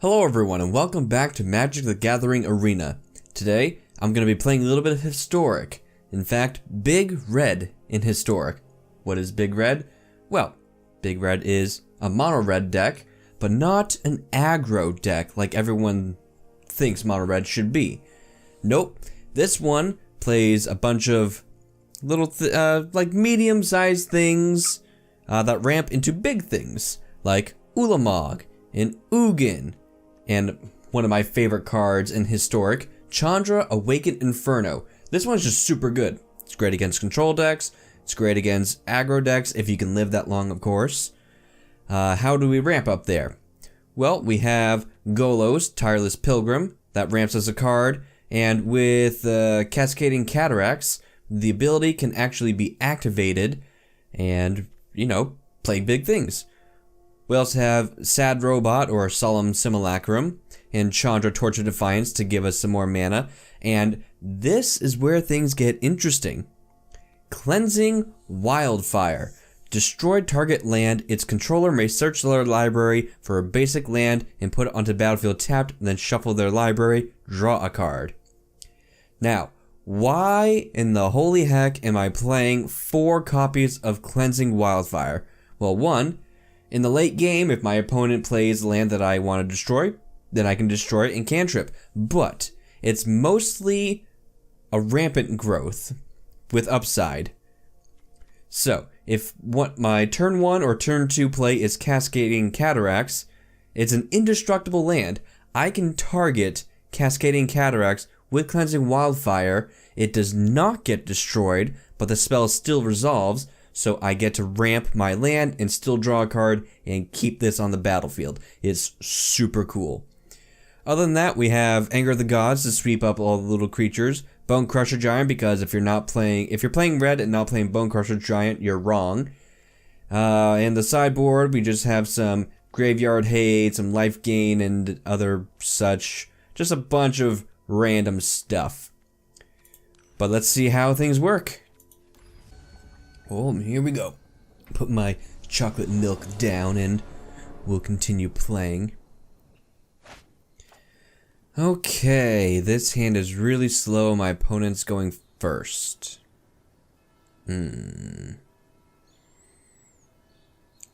Hello everyone and welcome back to Magic the Gathering Arena. Today, I'm going to be playing a little bit of Historic. In fact, Big Red in Historic. What is Big Red? Well, Big Red is a mono red deck, but not an aggro deck like everyone thinks mono red should be. Nope, this one plays a bunch of little like medium-sized things that ramp into big things, like Ulamog and Ugin. And one of my favorite cards in Historic, Chandra, Awakened Inferno. This one's just super good. It's great against control decks. It's great against aggro decks, if you can live that long, of course. How do we ramp up there? Well, we have Golos, Tireless Pilgrim, that ramps as a card. And with Cascading Cataracts, the ability can actually be activated and, you know, play big things. We also have Sad Robot or Solemn Simulacrum and Chandra, Torch of Defiance to give us some more mana. And this is where things get interesting. Cleansing Wildfire. Destroy target land. Its controller may search their library for a basic land and put it onto the battlefield tapped, then shuffle their library, draw a card. Now, why in the holy heck am I playing 4 copies of Cleansing Wildfire? Well, one, in the late game, if my opponent plays land that I want to destroy, then I can destroy it and cantrip. But it's mostly a rampant growth with upside. So, if what my turn 1 or turn 2 play is Cascading Cataracts, it's an indestructible land. I can target Cascading Cataracts with Cleansing Wildfire. It does not get destroyed, but the spell still resolves. So I get to ramp my land and still draw a card and keep this on the battlefield. It's super cool. Other than that, we have Anger of the Gods to sweep up all the little creatures. Bonecrusher Giant, because if you're playing red and not playing Bonecrusher Giant, you're wrong. And the sideboard, we just have some Graveyard Hate, some life gain, and other such. Just a bunch of random stuff. But let's see how things work. Oh, here we go. Put my chocolate milk down and we'll continue playing. Okay, this hand is really slow. My opponent's going first. But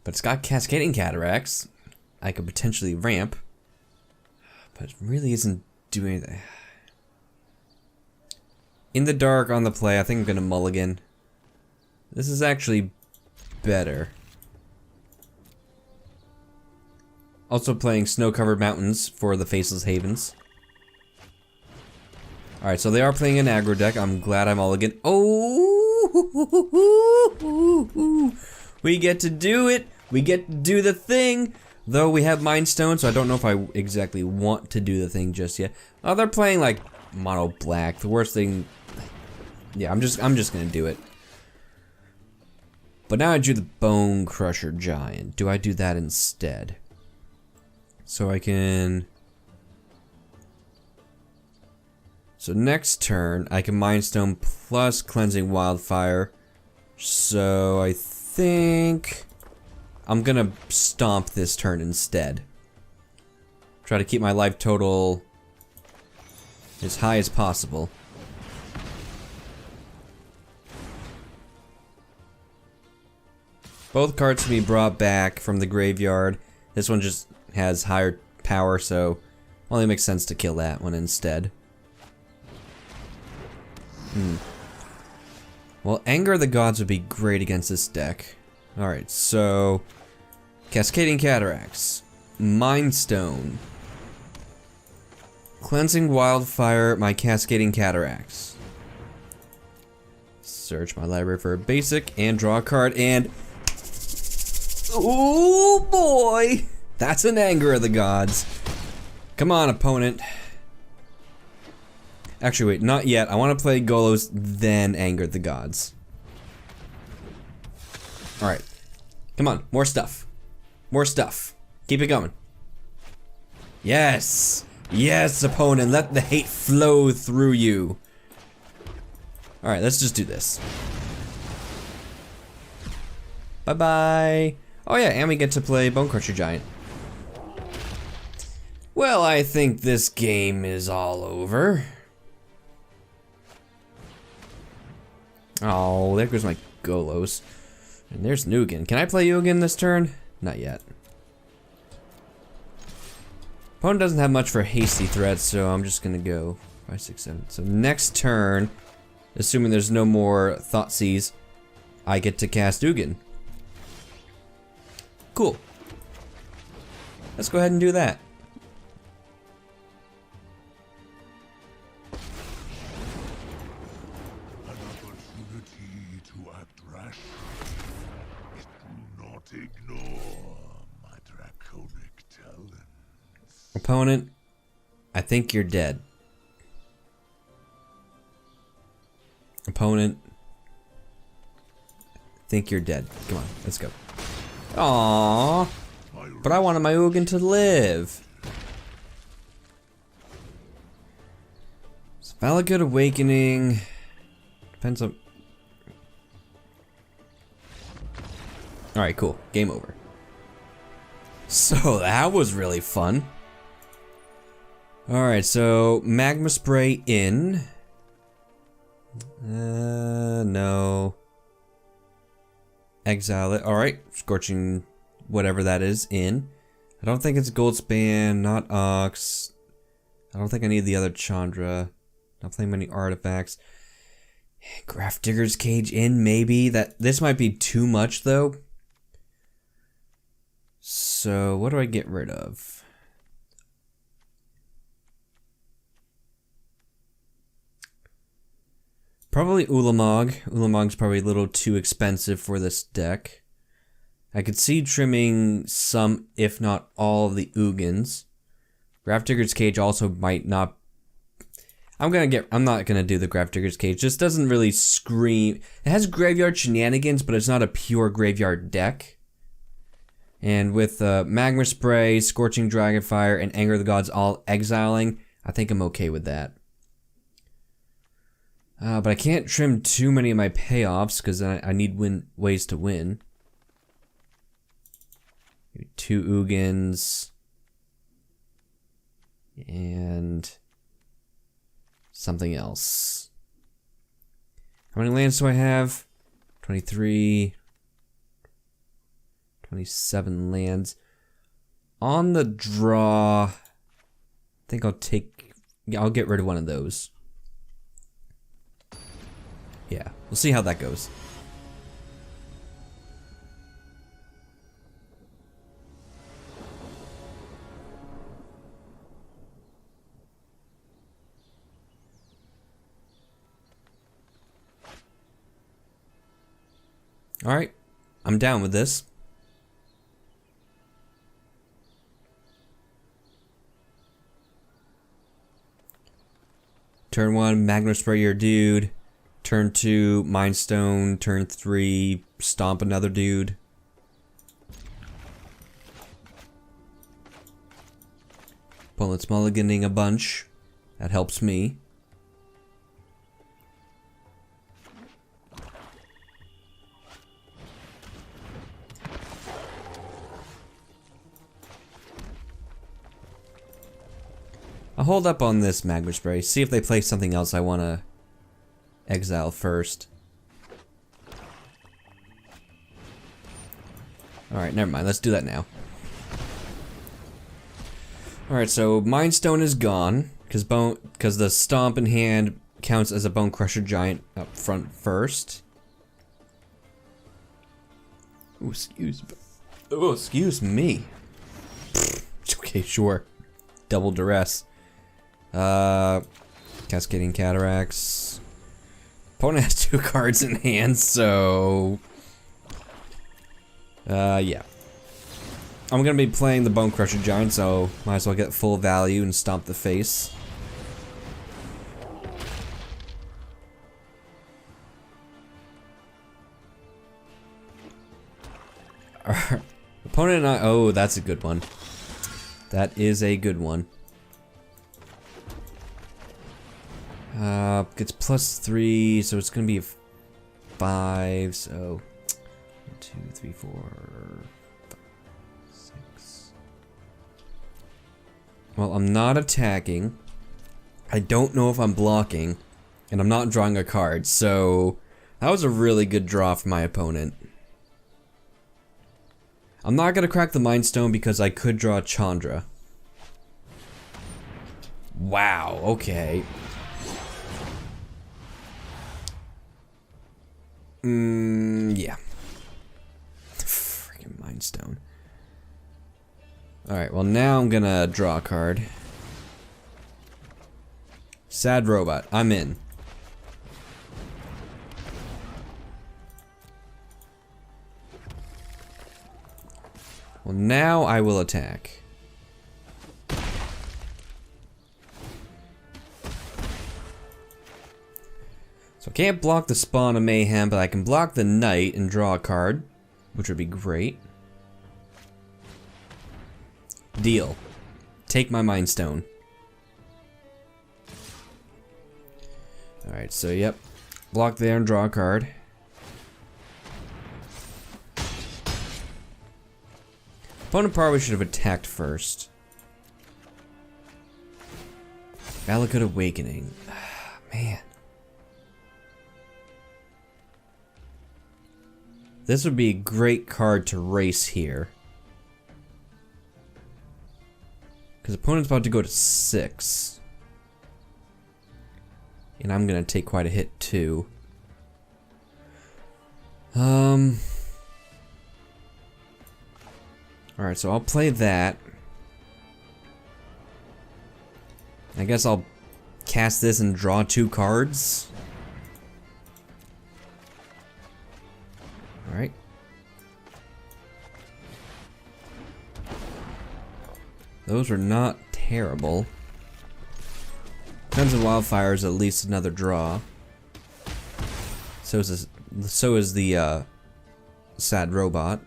it's got Cascading Cataracts. I could potentially ramp. But it really isn't doing anything. In the dark on the play, I think I'm gonna mulligan. This is actually better. Also playing Snow-Covered Mountains for the Faceless Havens. Alright, so they are playing an aggro deck. I'm glad I'm all again. Oh! We get to do it! We get to do the thing! Though we have Mind Stone, so I don't know if I exactly want to do the thing just yet. Oh, they're playing like mono black. The worst thing... Yeah, I'm just gonna do it. But now I do the Bonecrusher Giant. Do I do that instead? So I can... So next turn, I can Mind Stone plus Cleansing Wildfire. So I think... I'm gonna stomp this turn instead. Try to keep my life total as high as possible. Both cards can be brought back from the graveyard. This one just has higher power, so only makes sense to kill that one instead. Well, Anger of the Gods would be great against this deck. Alright, so... Cascading Cataracts. Mind Stone. Cleansing Wildfire, my Cascading Cataracts. Search my library for a basic, and draw a card, and... Oh boy! That's an Anger of the Gods. Come on, opponent. Actually, wait, not yet. I want to play Golos, then Anger of the Gods. Alright. Come on, more stuff. More stuff. Keep it going. Yes! Yes, opponent, let the hate flow through you. Alright, let's just do this. Bye-bye. Oh yeah, and we get to play Bonecrusher Giant. Well, I think this game is all over. Oh, there goes my Golos. And there's Ugin. Can I play Ugin this turn? Not yet. Opponent doesn't have much for hasty threats, so I'm just gonna go 5, 6, 7. So next turn, assuming there's no more Thoughtseize, I get to cast Ugin. Cool. Let's go ahead and do that. An opportunity to act rash. Do not ignore my draconic talents. Opponent, I think you're dead. Opponent, I think you're dead. Come on, let's go. Aww. But I wanted my Ugin to live. So Valakut Awakening. Depends on... Alright, cool. Game over. So that was really fun. Alright, so Magma Spray in. No. Exile it. Alright, Scorching whatever that is in. I don't think it's Goldspan, not Ox. I don't think I need the other Chandra. Not playing many artifacts. Grafdigger's Cage in, maybe. This might be too much though. So what do I get rid of? Probably Ulamog. Ulamog's probably a little too expensive for this deck. I could see trimming some, if not all, of the Ugins. Grafdigger's Cage also might not... I'm not gonna do the Grafdigger's Cage. Just doesn't really scream... It has graveyard shenanigans, but it's not a pure graveyard deck. And with Magma Spray, Scorching Dragonfire, and Anger of the Gods all exiling, I think I'm okay with that. But I can't trim too many of my payoffs, because I need ways to win. Maybe 2 Ugins. And something else. How many lands do I have? 23. 27 lands. On the draw, I think I'll get rid of one of those. Yeah, we'll see how that goes. Alright, I'm down with this. Turn 1, Magma Spray your dude. Turn 2, Mind Stone. Turn 3, Stomp another dude. Opponent's mulliganing a bunch. That helps me. I'll hold up on this Magma Spray, see if they play something else I want to exile first. Alright, never mind, let's do that now. Alright, so Mind Stone is gone, because the Stomp in hand counts as a Bonecrusher Giant up front first. Ooh, excuse me. Okay, sure. Double duress. Cascading Cataracts. Opponent has 2 cards in hand, so... yeah. I'm gonna be playing the Bonecrusher Giant, so might as well get full value and stomp the face. Opponent and I... Oh, that's a good one. That is a good one. Gets +3, so it's gonna be a 5, so 1, 2, 3, 4, 5, 6. Well, I'm not attacking. I don't know if I'm blocking. And I'm not drawing a card, so that was a really good draw for my opponent. I'm not gonna crack the Mind Stone because I could draw Chandra. Wow, okay. Yeah. Freaking Mind Stone. Alright, well now I'm gonna draw a card. Sad Robot, I'm in. Well, now I will attack. So I can't block the Spawn of Mayhem, but I can block the Knight and draw a card, which would be great. Deal. Take my Mind Stone. Alright, so yep. Block there and draw a card. Opponent probably should have attacked first. Valakut Awakening. Man. This would be a great card to race here. Because opponent's about to go to 6. And I'm gonna take quite a hit too. Alright, so I'll play that. I guess I'll cast this and draw 2 cards. Alright. Those are not terrible. Cleansing Wildfire is at least another draw. So is the Sad Robot.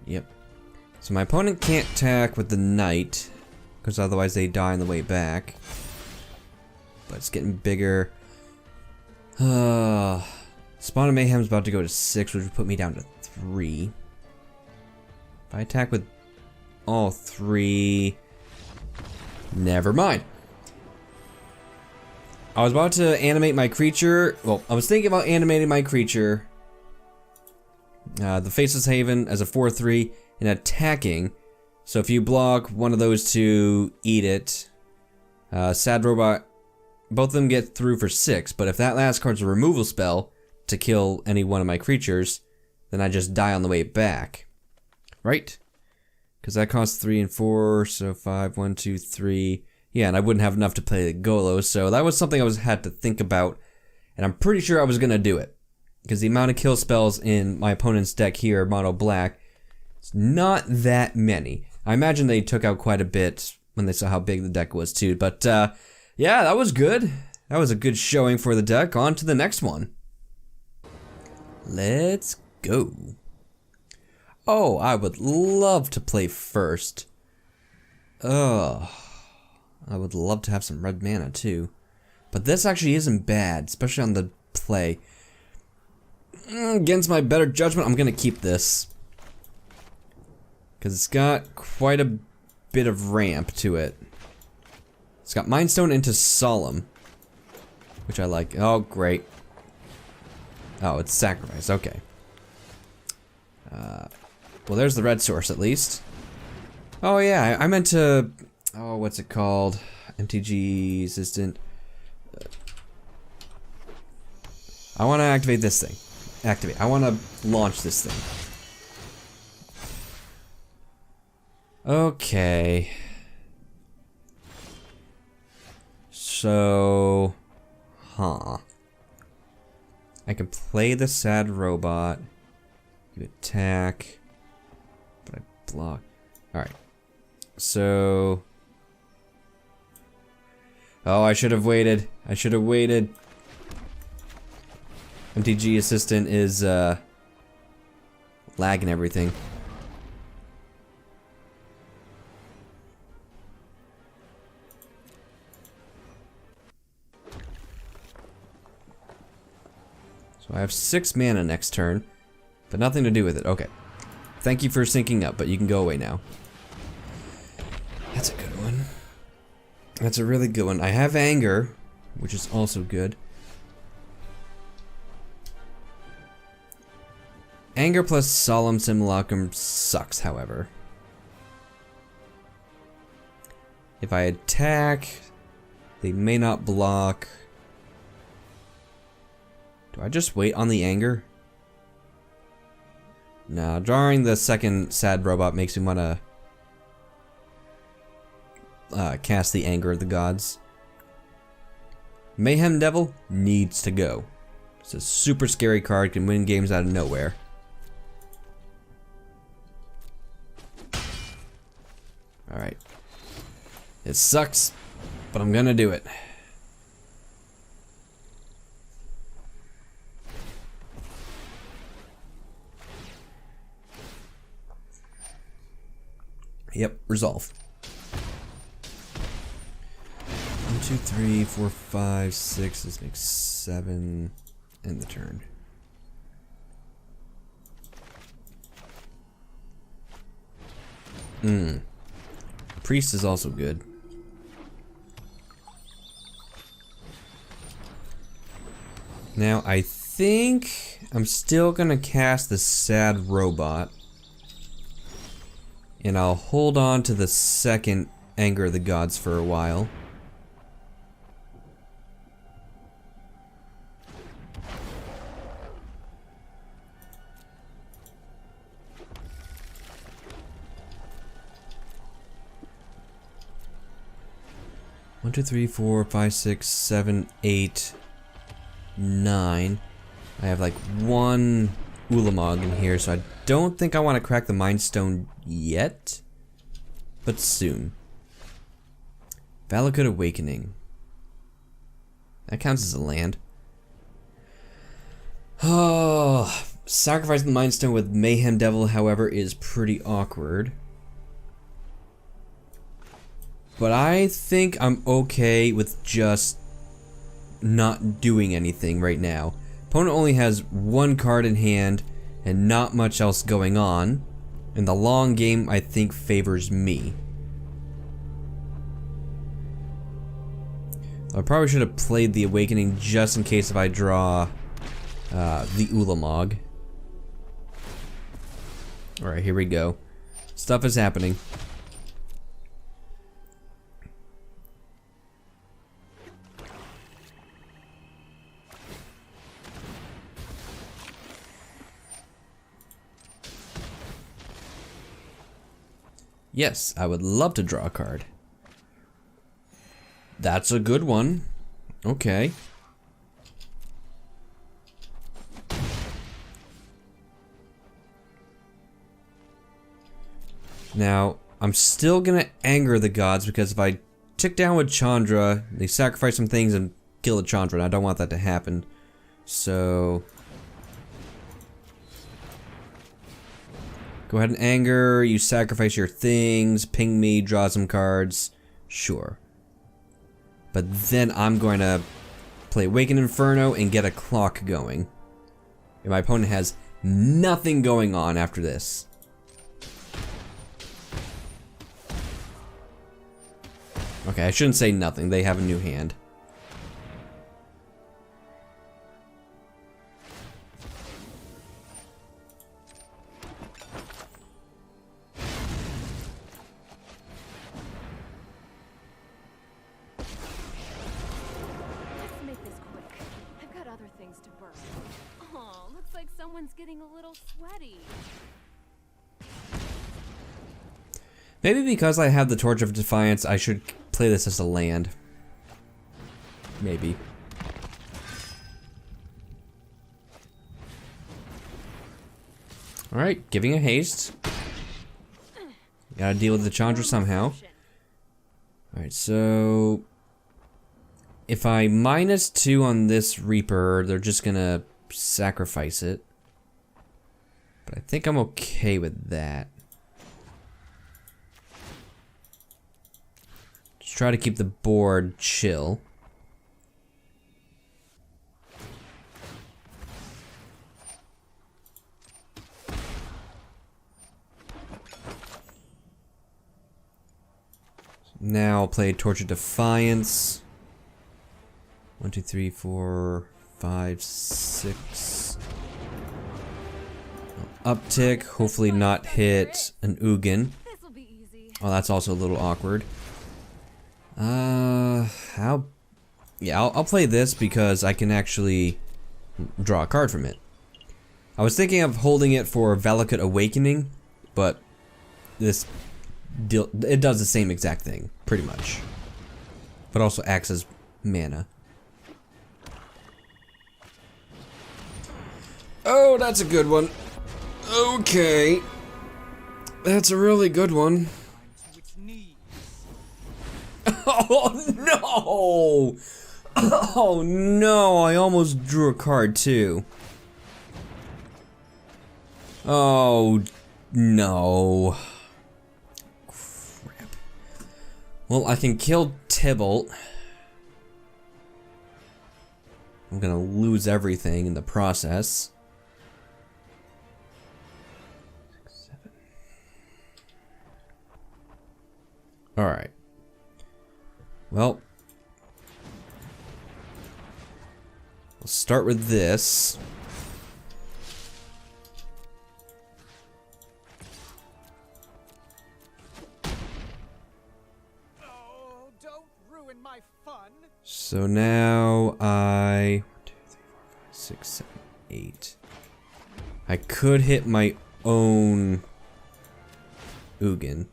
Yep. So my opponent can't attack with the Knight, because otherwise they die on the way back. But it's getting bigger. Spawn of Mayhem's about to go to 6, which would put me down to 3. If I attack with all 3... Never mind. I was about to animate my creature. Well, I was thinking about animating my creature. The Faceless Haven as a 4/3 and attacking. So if you block one of those two, eat it. Sad Robot, both of them get through for 6, but if that last card's a removal spell to kill any one of my creatures, then I just die on the way back. Right? Because that costs 3 and 4, so 5, 1, 2, 3. Yeah, and I wouldn't have enough to play the Golos, so that was something I had to think about, and I'm pretty sure I was gonna do it. Because the amount of kill spells in my opponent's deck here, mono black, is not that many. I imagine they took out quite a bit when they saw how big the deck was too, but yeah, that was good. That was a good showing for the deck. On to the next one. Let's go. Oh, I would love to play first. Oh, I would love to have some red mana too. But this actually isn't bad, especially on the play. Against my better judgment, I'm gonna keep this. Because it's got quite a bit of ramp to it. It's got Mind Stone into Solemn, which I like. Oh, great. Oh, it's Sacrifice, okay. Well, there's the red source at least. Oh yeah, I meant to... Oh, what's it called? MTG Assistant. I want to activate this thing. Activate. I want to launch this thing. Okay. So... Huh. I can play the Sad Robot. You attack. But I block. Alright. So... Oh, I should have waited. I should have waited. MTG Assistant is, lagging everything. So I have 6 mana next turn, but nothing to do with it. Okay. Thank you for syncing up, but you can go away now. That's a good one. That's a really good one. I have Anger, which is also good. Anger plus Solemn Simulacrum sucks, however. If I attack, they may not block. Do I just wait on the Anger? Nah, drawing the second sad robot makes me want to cast the Anger of the Gods. Mayhem Devil needs to go. It's a super scary card, can win games out of nowhere. Alright. It sucks, but I'm gonna do it. Yep, resolve. 1, 2, 3, 4, 5, 6. This makes 7. End the turn. Priest is also good. Now I think I'm still gonna cast the sad robot. And I'll hold on to the second Anger of the Gods for a while. One, 2, 3, 4, 5, 6, 7, 8, 9. I have like one Ulamog in here, so I don't think I want to crack the Mind Stone yet, but soon. Valakut Awakening. That counts as a land. Oh, sacrificing the Mind Stone with Mayhem Devil, however, is pretty awkward. But I think I'm okay with just not doing anything right now. Opponent only has one card in hand and not much else going on. And the long game, I think, favors me. I probably should have played the Awakening just in case if I draw the Ulamog. Alright, here we go. Stuff is happening. Yes, I would love to draw a card. That's a good one. Okay. Now, I'm still gonna Anger the Gods because if I tick down with Chandra, they sacrifice some things and kill the Chandra, and I don't want that to happen. So... go ahead and Anger, you sacrifice your things, ping me, draw some cards, sure. But then I'm going to play Awaken Inferno and get a clock going. And my opponent has nothing going on after this. Okay, I shouldn't say nothing, they have a new hand. Getting a little sweaty. Maybe because I have the Torch of Defiance, I should play this as a land. Maybe. Alright, giving a haste. Gotta deal with the Chandra somehow. Alright, so... if I -2 on this Reaper, they're just gonna sacrifice it. But I think I'm okay with that. Just try to keep the board chill. Now I'll play Torch of Defiance. 1, 2, 3, 4, 5, 6. Uptick, hopefully not hit an Ugin. This'll be easy. Oh, that's also a little awkward. I'll play this because I can actually draw a card from it. I was thinking of holding it for Valakut Awakening, but it does the same exact thing, pretty much. But also acts as mana. Oh, that's a good one. Okay. That's a really good one. Oh no! Oh no, I almost drew a card too. Oh no. Crap. Well, I can kill Tybalt. I'm gonna lose everything in the process. 6, 7. Alright. Well, we'll start with this. Oh, don't ruin my fun. So now I 1, 2, 3, 4, 5, 6, 7, 8. I could hit my own Ugin.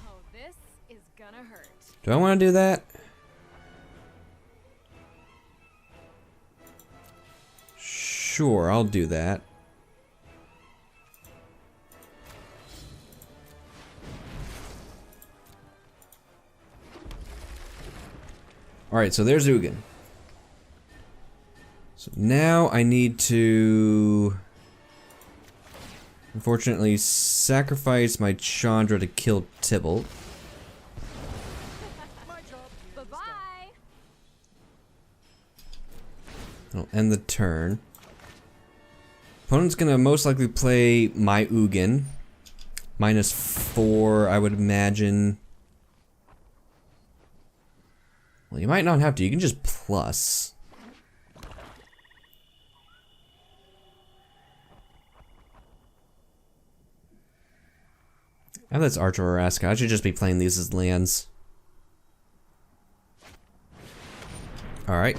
Oh, this is gonna hurt. Do I want to do that? Sure, I'll do that. Alright, so there's Ugin. So now I need to, unfortunately, sacrifice my Chandra to kill Tybalt. My job here is done. Bye-bye. I'll end the turn. Opponent's gonna most likely play my Ugin. -4, I would imagine. Well, you might not have to. You can just plus. And that's Arch of Orazca. I should just be playing these as lands. Alright.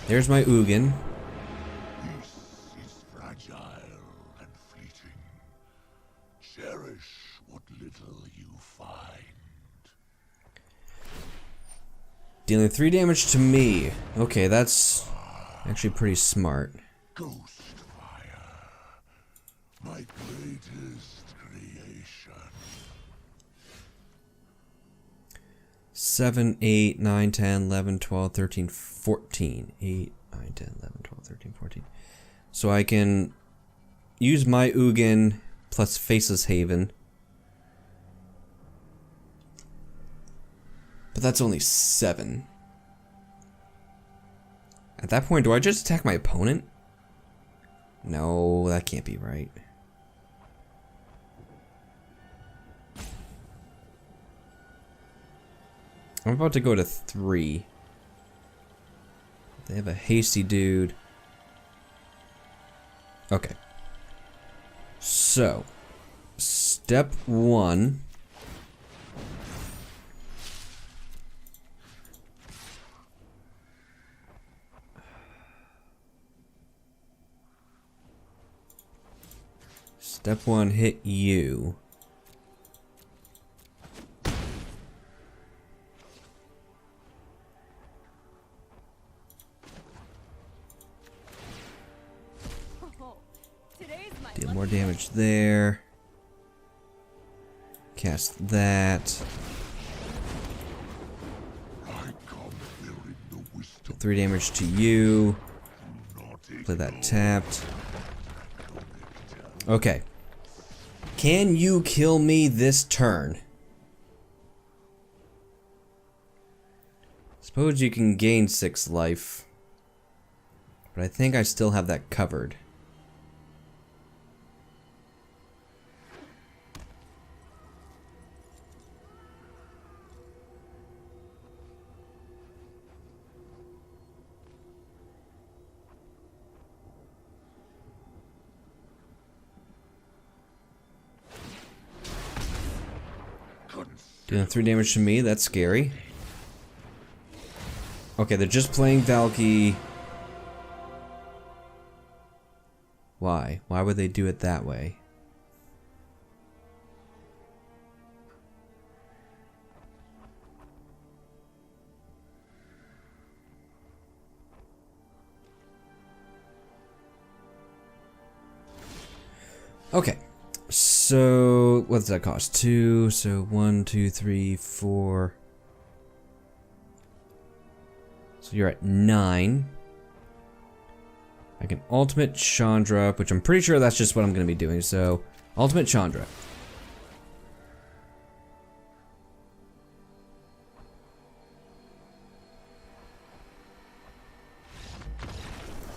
There's my Ugin. Peace is fragile and fleeting. Cherish what little you find. Dealing 3 damage to me. Okay, that's actually pretty smart. Ghostfire, my greatest creation. 7, 8, 9, 10, 11, 12, 13, 14. 8, 9, 10, 11, 12, 13, 14. So I can use my Ugin plus Faceless Haven. But that's only 7. At that point, do I just attack my opponent? No, that can't be right. I'm about to go to 3. They have a hasty dude. Okay. So, step 1. Step 1, hit you. Oh, today's my Deal lucky more day. damage there. Cast that. I come bearing the wisdom 3 damage to you. not Play that tapped. Okay. Can you kill me this turn? Suppose you can gain 6 life. But I think I still have that covered. Doing 3 damage to me, that's scary. Okay, they're just playing Valky. Why? Why would they do it that way? Okay, so what does that cost? 2, so 1, 2, 3, 4. So you're at 9. I can ultimate Chandra, which I'm pretty sure that's just what I'm going to be doing. So, ultimate Chandra.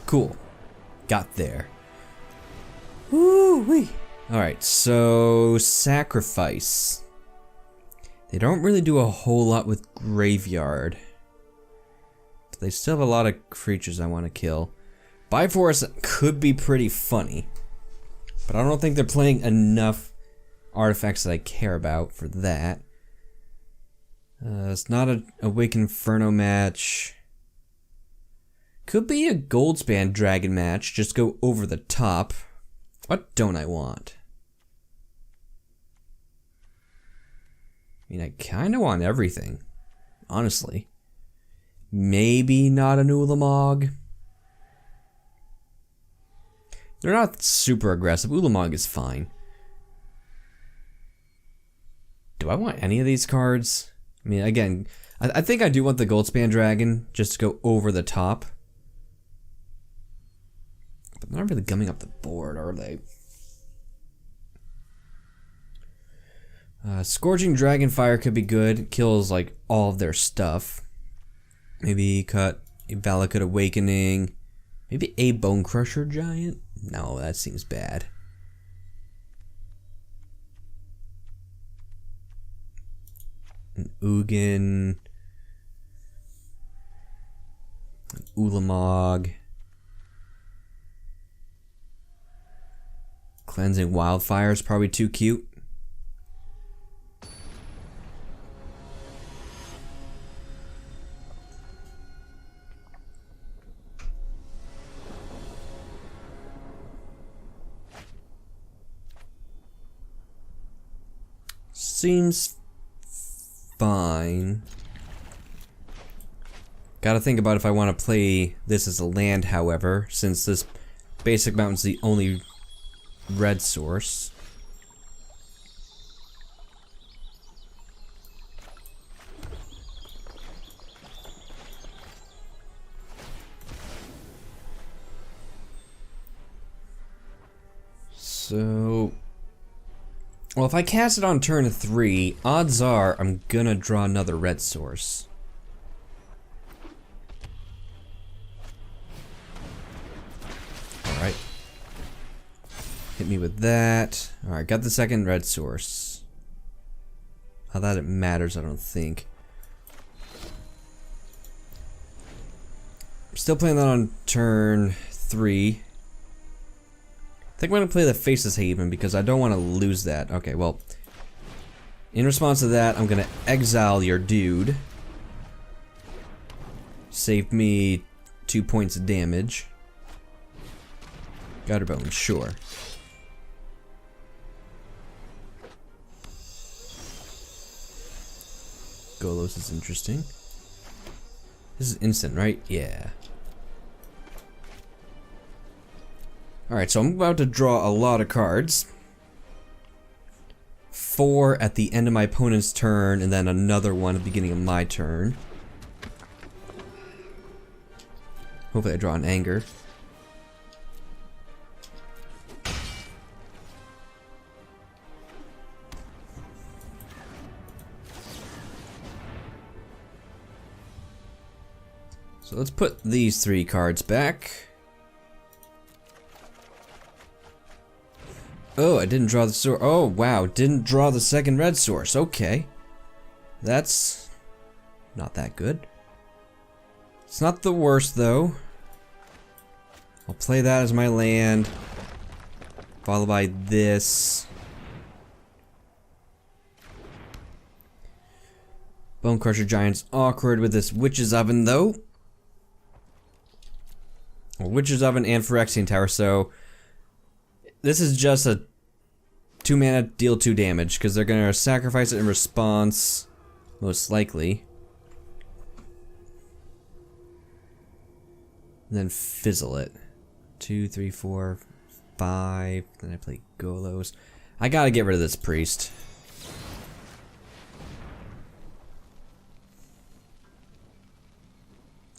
Cool. Got there. Woo-wee. Alright, so sacrifice. They don't really do a whole lot with graveyard. But they still have a lot of creatures I want to kill. Bifrost could be pretty funny. But I don't think they're playing enough artifacts that I care about for that. It's not an Awaken Inferno match. Could be a Goldspan Dragon match, just go over the top. What don't I want? I mean, I kind of want everything, honestly. Maybe not an Ulamog. They're not super aggressive. Ulamog is fine. Do I want any of these cards? I mean, again, I think I do want the Goldspan Dragon just to go over the top. But they're not really gumming up the board, are they? Scorching Dragonfire could be good. It kills like all of their stuff. Maybe cut a Valakut Awakening. Maybe a Bonecrusher Giant? No, that seems bad. An Ugin. An Ulamog. Cleansing Wildfire is probably too cute. Seems fine. Gotta think about if I want to play this as a land, however, since this basic mountain's the only red source. So, well, if I cast it on turn 3, odds are I'm gonna draw another red source. Alright. Hit me with that. Alright, got the second red source. How that it matters, I don't think. I'm still playing that on turn 3. I think I'm going to play the Faceless Haven because I don't want to lose that. Okay, well, in response to that, I'm going to exile your dude. Save me 2 points of damage. Gutterbone, sure. Golos is interesting. This is instant, right? Yeah. Alright, so I'm about to draw a lot of cards. 4 at the end of my opponent's turn, and then another one at the beginning of my turn. Hopefully I draw an anger. So let's put these 3 cards back. Oh, I didn't draw the source. Oh, wow. Didn't draw the second red source. Okay. That's not that good. It's not the worst, though. I'll play that as my land. Followed by this. Bonecrusher Giant's awkward with this Witch's Oven, though. Or Witch's Oven and Phyrexian Tower, so this is just a 2 mana, deal 2 damage, because they're gonna sacrifice it in response, most likely. And then fizzle it. 2, 3, 4, 5. Then I play Golos. I gotta get rid of this priest.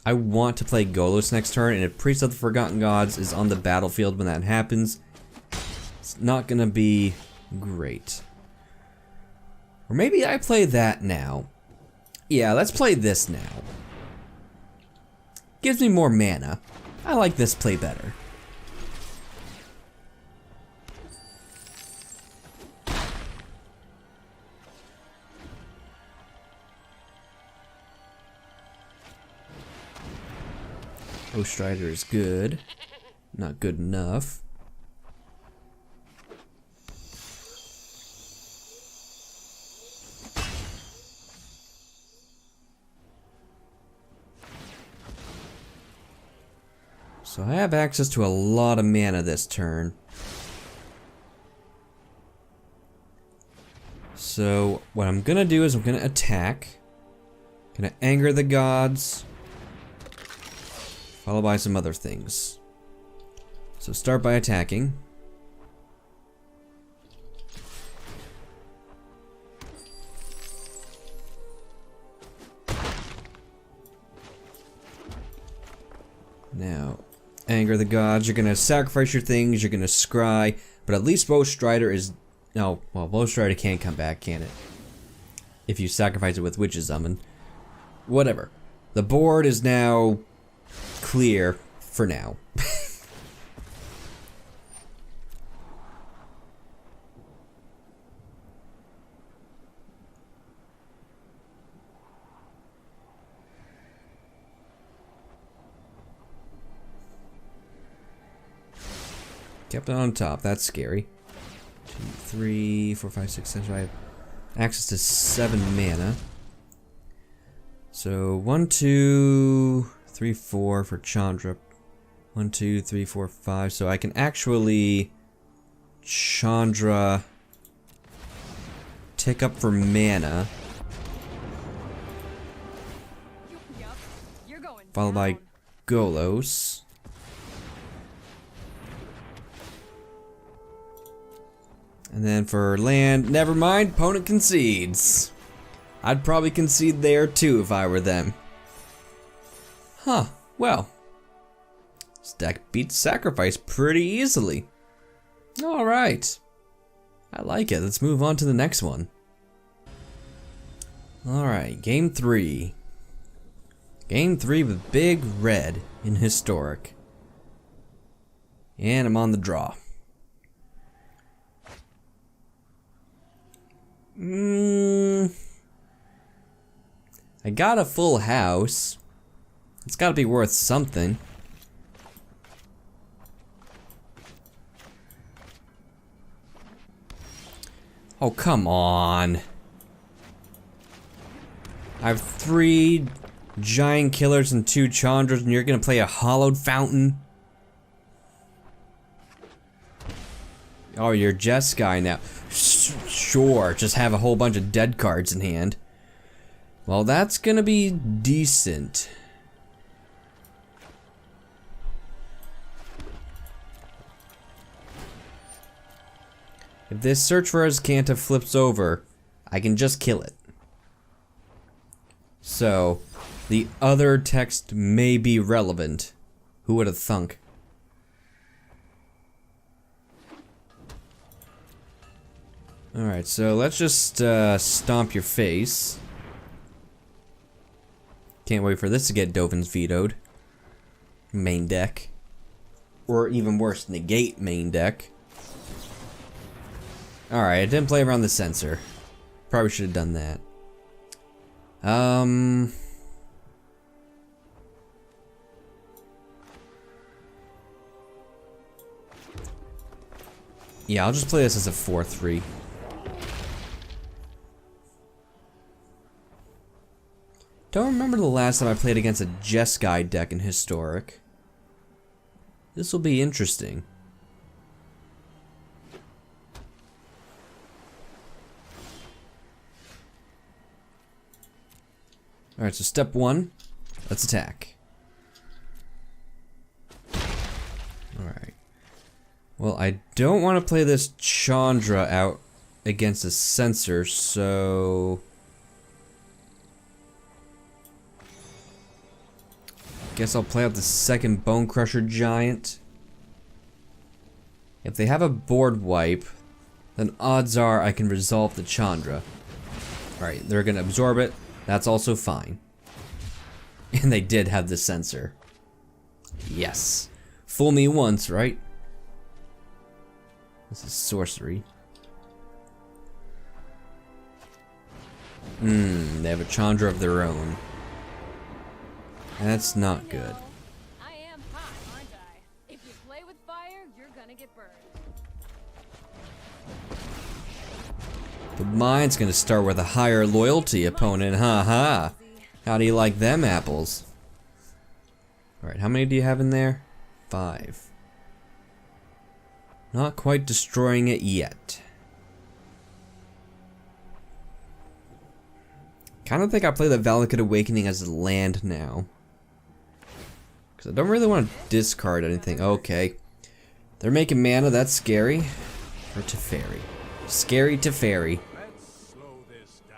I want to play Golos next turn, and if Priest of the Forgotten Gods is on the battlefield when that happens, it's not gonna be great. Or maybe I play that now. Yeah, let's play this now. Gives me more mana. I like this play better. Strider is good. Not good enough. So I have access to a lot of mana this turn. So what I'm gonna do is I'm gonna attack. Gonna anger the gods. Followed by some other things. So start by attacking. Now, anger the gods. You're gonna sacrifice your things. You're gonna scry, but at least Strider is. No, well, Strider can't come back, can it? If you sacrifice it with Witch's Oven. Whatever. The board is now clear for now. Kept it on top, that's scary. 2, 3, 4, 5, 6, 7, 8. I have access to 7 mana. So 1, 2, 3, 4 for Chandra. 1, 2, 3, 4, 5. So I can actually Chandra take up for mana. Yup, you're going Followed by down. Golos. And then for land, never mind, opponent concedes. I'd probably concede there too if I were them. Huh, well. This deck beats Sacrifice pretty easily. Alright. I like it, let's move on to the next one. Alright, game 3. Game 3 with Big Red in Historic. And I'm on the draw. I got a full house. It's gotta be worth something. Oh, come on. I have 3 giant killers and 2 Chandras, and you're gonna play a Hollowed Fountain? Oh, you're Jeskai now. Sure, just have a whole bunch of dead cards in hand. Well, that's gonna be decent. If this Search for Azcanta flips over, I can just kill it. So, the other text may be relevant. Who would have thunk? Alright, so let's just stomp your face. Can't wait for this to get Dovin's vetoed. Main deck. Or even worse, negate main deck. Alright, I didn't play around the sensor. Probably should have done that. Yeah, I'll just play this as a 4-3. Don't remember the last time I played against a Jeskai deck in Historic. This will be interesting. Alright, so step one, let's attack. Alright. Well, I don't want to play this Chandra out against a sensor, so... guess I'll play out the second Bonecrusher Giant. If they have a board wipe, then odds are I can resolve the Chandra. Alright, they're gonna absorb it. That's also fine. And they did have the sensor. Yes. Fool me once, right? This is sorcery. They have a Chandra of their own. That's not good. I am hot, aren't I? If you play with fire, you're gonna get burned. But mine's gonna start with a higher loyalty opponent, haha. How do you like them apples? Alright, how many do you have in there? 5. Not quite destroying it yet. Kinda think I play the Valakut Awakening as land now. Because I don't really want to discard anything. Okay. They're making mana, that's scary. Or Teferi. Scary Teferi. Let's slow this down.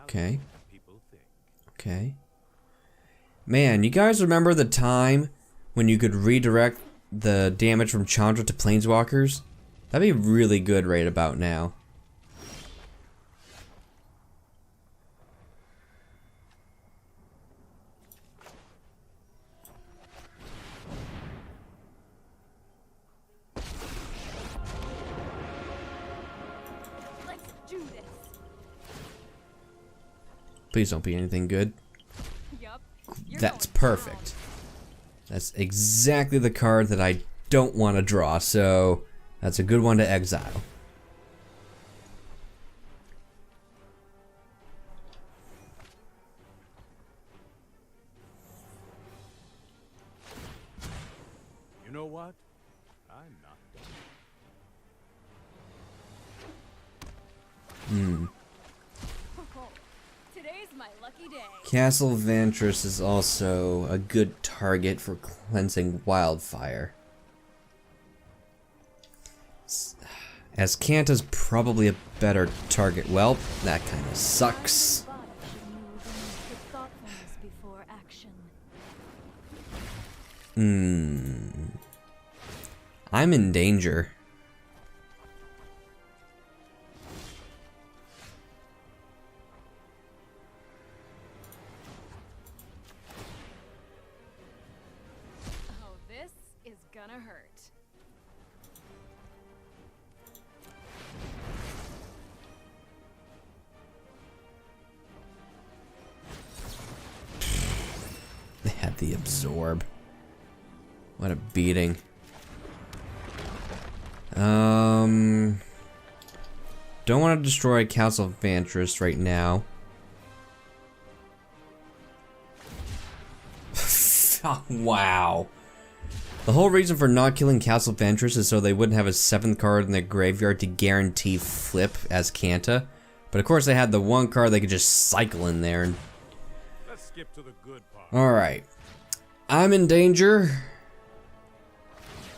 Okay. Okay. Man, you guys remember the time when you could redirect the damage from Chandra to Planeswalkers? That'd be really good right about now. Let's do this. Please don't be anything good. Yup. You're That's going perfect. That's exactly the card that I don't want to draw, so that's a good one to exile. You know what? I'm not done. strong. Today's my lucky day. Castle Vantress is also a good target for Cleansing Wildfire. As Kanta's probably a better target. Well, that kind of sucks. I'm in danger. Oh, this is gonna hurt. They had the absorb. What a beating. Don't want to destroy Castle Vantress right now. Wow. The whole reason for not killing Castle Vantress is so they wouldn't have a 7th card in their graveyard to guarantee flip as Kanta. But of course they had the one card they could just cycle in there. And... Let's skip to the good part. alright. I'm in danger.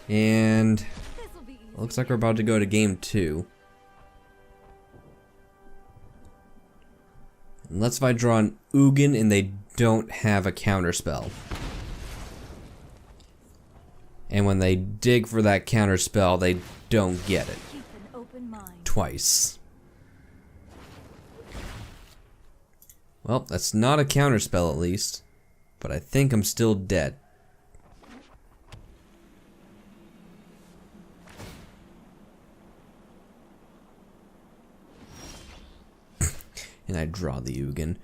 And This'll be easy. looks like we're about to go to game 2. Unless if I draw an Ugin and they don't have a counterspell. And when they dig for that counterspell, they don't get it. Keep an open mind. Twice. Well, that's not a counterspell at least. But I think I'm still dead. And I draw the Ugin.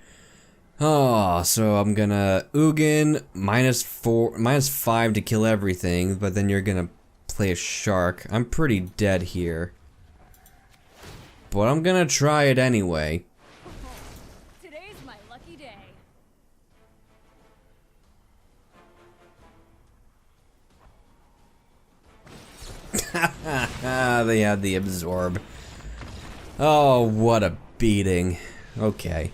Oh, so I'm gonna Ugin -5 to kill everything, but then you're gonna play a shark. I'm pretty dead here. But I'm gonna try it anyway. Today's my lucky day. They had the absorb. Oh, what a beating. Okay.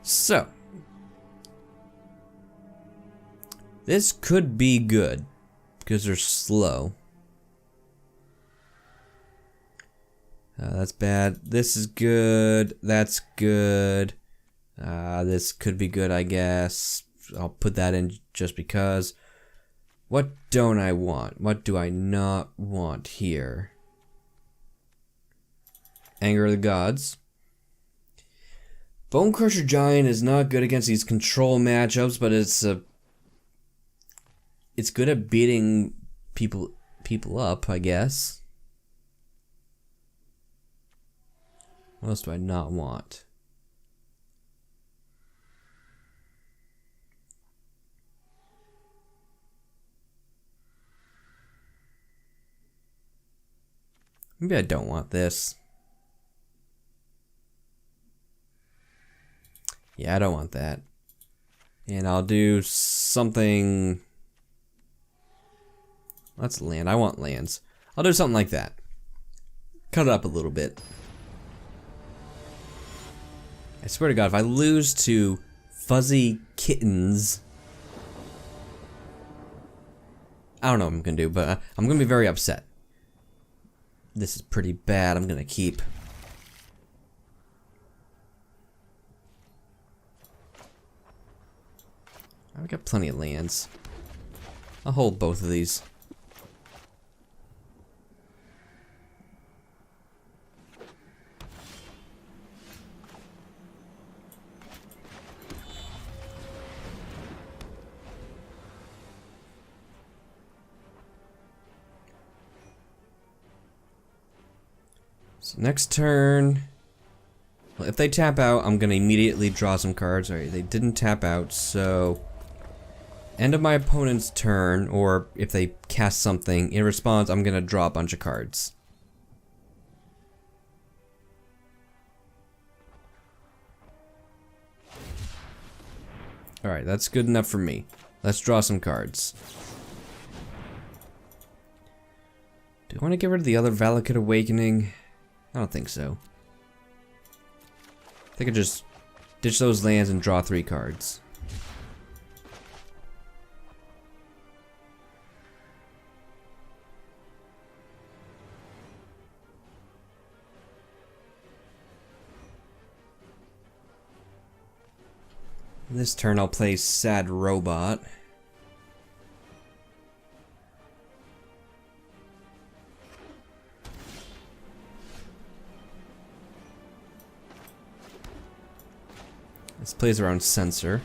So. This could be good. Because they're slow. That's bad. This is good. That's good. This could be good, I guess. I'll put that in just because. What don't I want? What do I not want here? Anger of the Gods. Bonecrusher Giant is not good against these control matchups, but it's good at beating people up, I guess. What else do I not want? Maybe I don't want this. Yeah, I don't want that. And I'll do something... That's land. I want lands. I'll do something like that. Cut it up a little bit. I swear to God, if I lose to fuzzy kittens... I don't know what I'm gonna do, but I'm gonna be very upset. This is pretty bad. I'm gonna keep. I've got plenty of lands. I'll hold both of these. So next turn, well, if they tap out, I'm gonna immediately draw some cards. Alright, they didn't tap out, so end of my opponent's turn, or if they cast something, in response, I'm gonna draw a bunch of cards. Alright, that's good enough for me. Let's draw some cards. Do I want to get rid of the other Valakut Awakening? I don't think so. I think I just ditch those lands and draw 3 cards. This turn I'll play Sad Robot. This plays around Censor.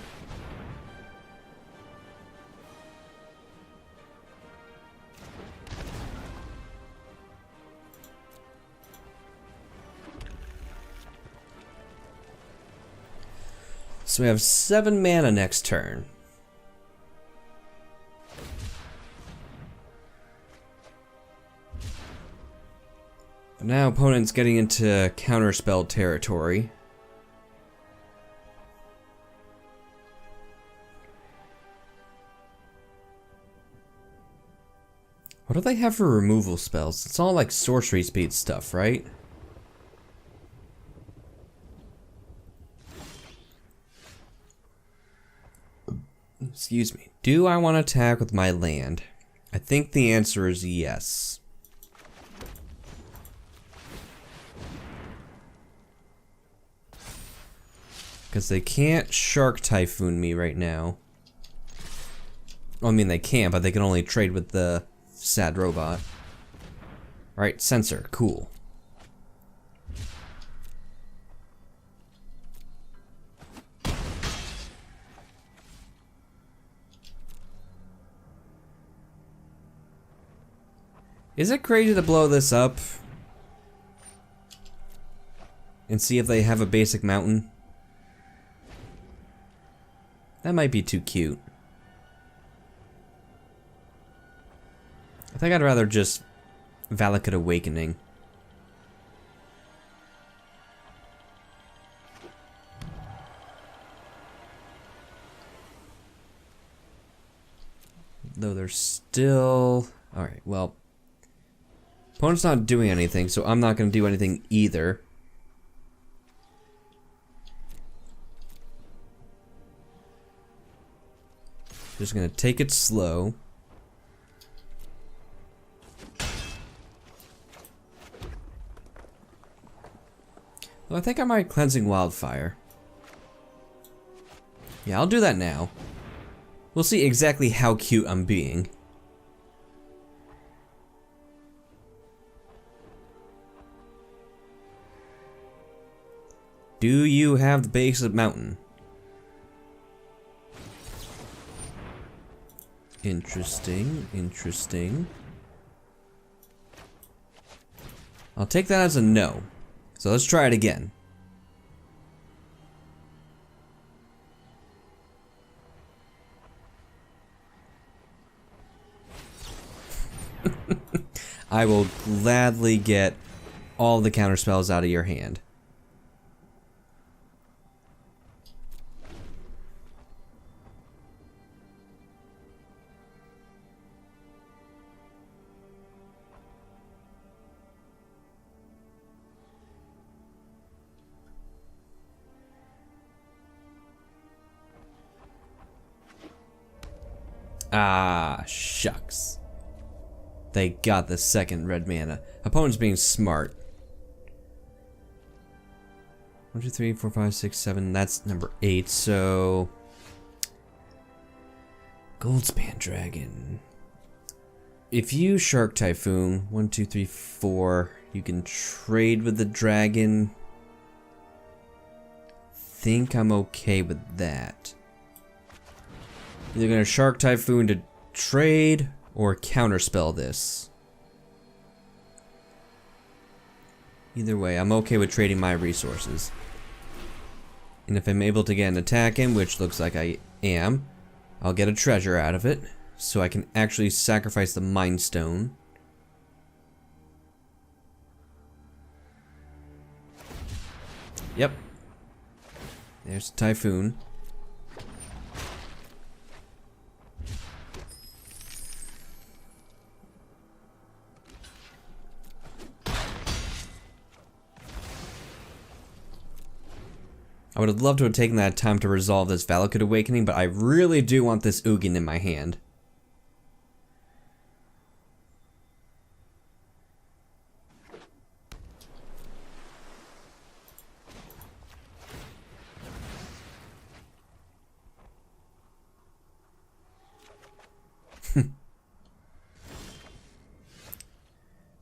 So we have 7 mana next turn. But now opponent's getting into counterspell territory. What do they have for removal spells? It's all like sorcery speed stuff, right? Excuse me. Do I want to attack with my land? I think the answer is yes. Because they can't Shark Typhoon me right now. Well, I mean, they can, but they can only trade with the Sad Robot. Alright, Censor. Cool. Is it crazy to blow this up and see if they have a basic mountain? That might be too cute. I think I'd rather just Valakut Awakening. Though they're still... Alright, well... Opponent's not doing anything, so I'm not going to do anything either. Just going to take it slow. Well, I think I might Cleansing Wildfire. Yeah, I'll do that now. We'll see exactly how cute I'm being. Do you have the base of mountain? Interesting, interesting. I'll take that as a no. So let's try it again. I will gladly get all the counter spells out of your hand. Ah, shucks. They got the second red mana. Opponent's being smart. 1, 2, 3, 4, 5, 6, 7. That's number 8. So Goldspan Dragon. If you Shark Typhoon, 1, 2, 3, 4, you can trade with the dragon. Think I'm okay with that. Either gonna Shark Typhoon to trade or counterspell this. Either way, I'm okay with trading my resources. And if I'm able to get an attack in, which looks like I am, I'll get a treasure out of it, so I can actually sacrifice the Mind Stone. Yep. There's Typhoon. I would have loved to have taken that time to resolve this Valakut Awakening, but I really do want this Ugin in my hand.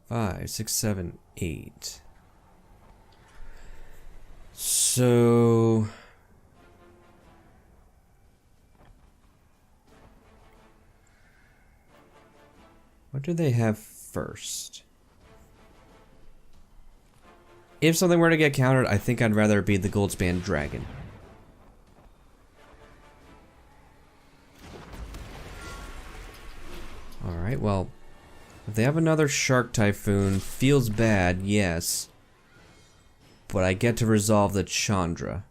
Five, 6, 7, 8. So what do they have first? If something were to get countered, I think I'd rather it be the Goldspan Dragon. Alright, well, if they have another Shark Typhoon, feels bad, yes. But I get to resolve the Chandra.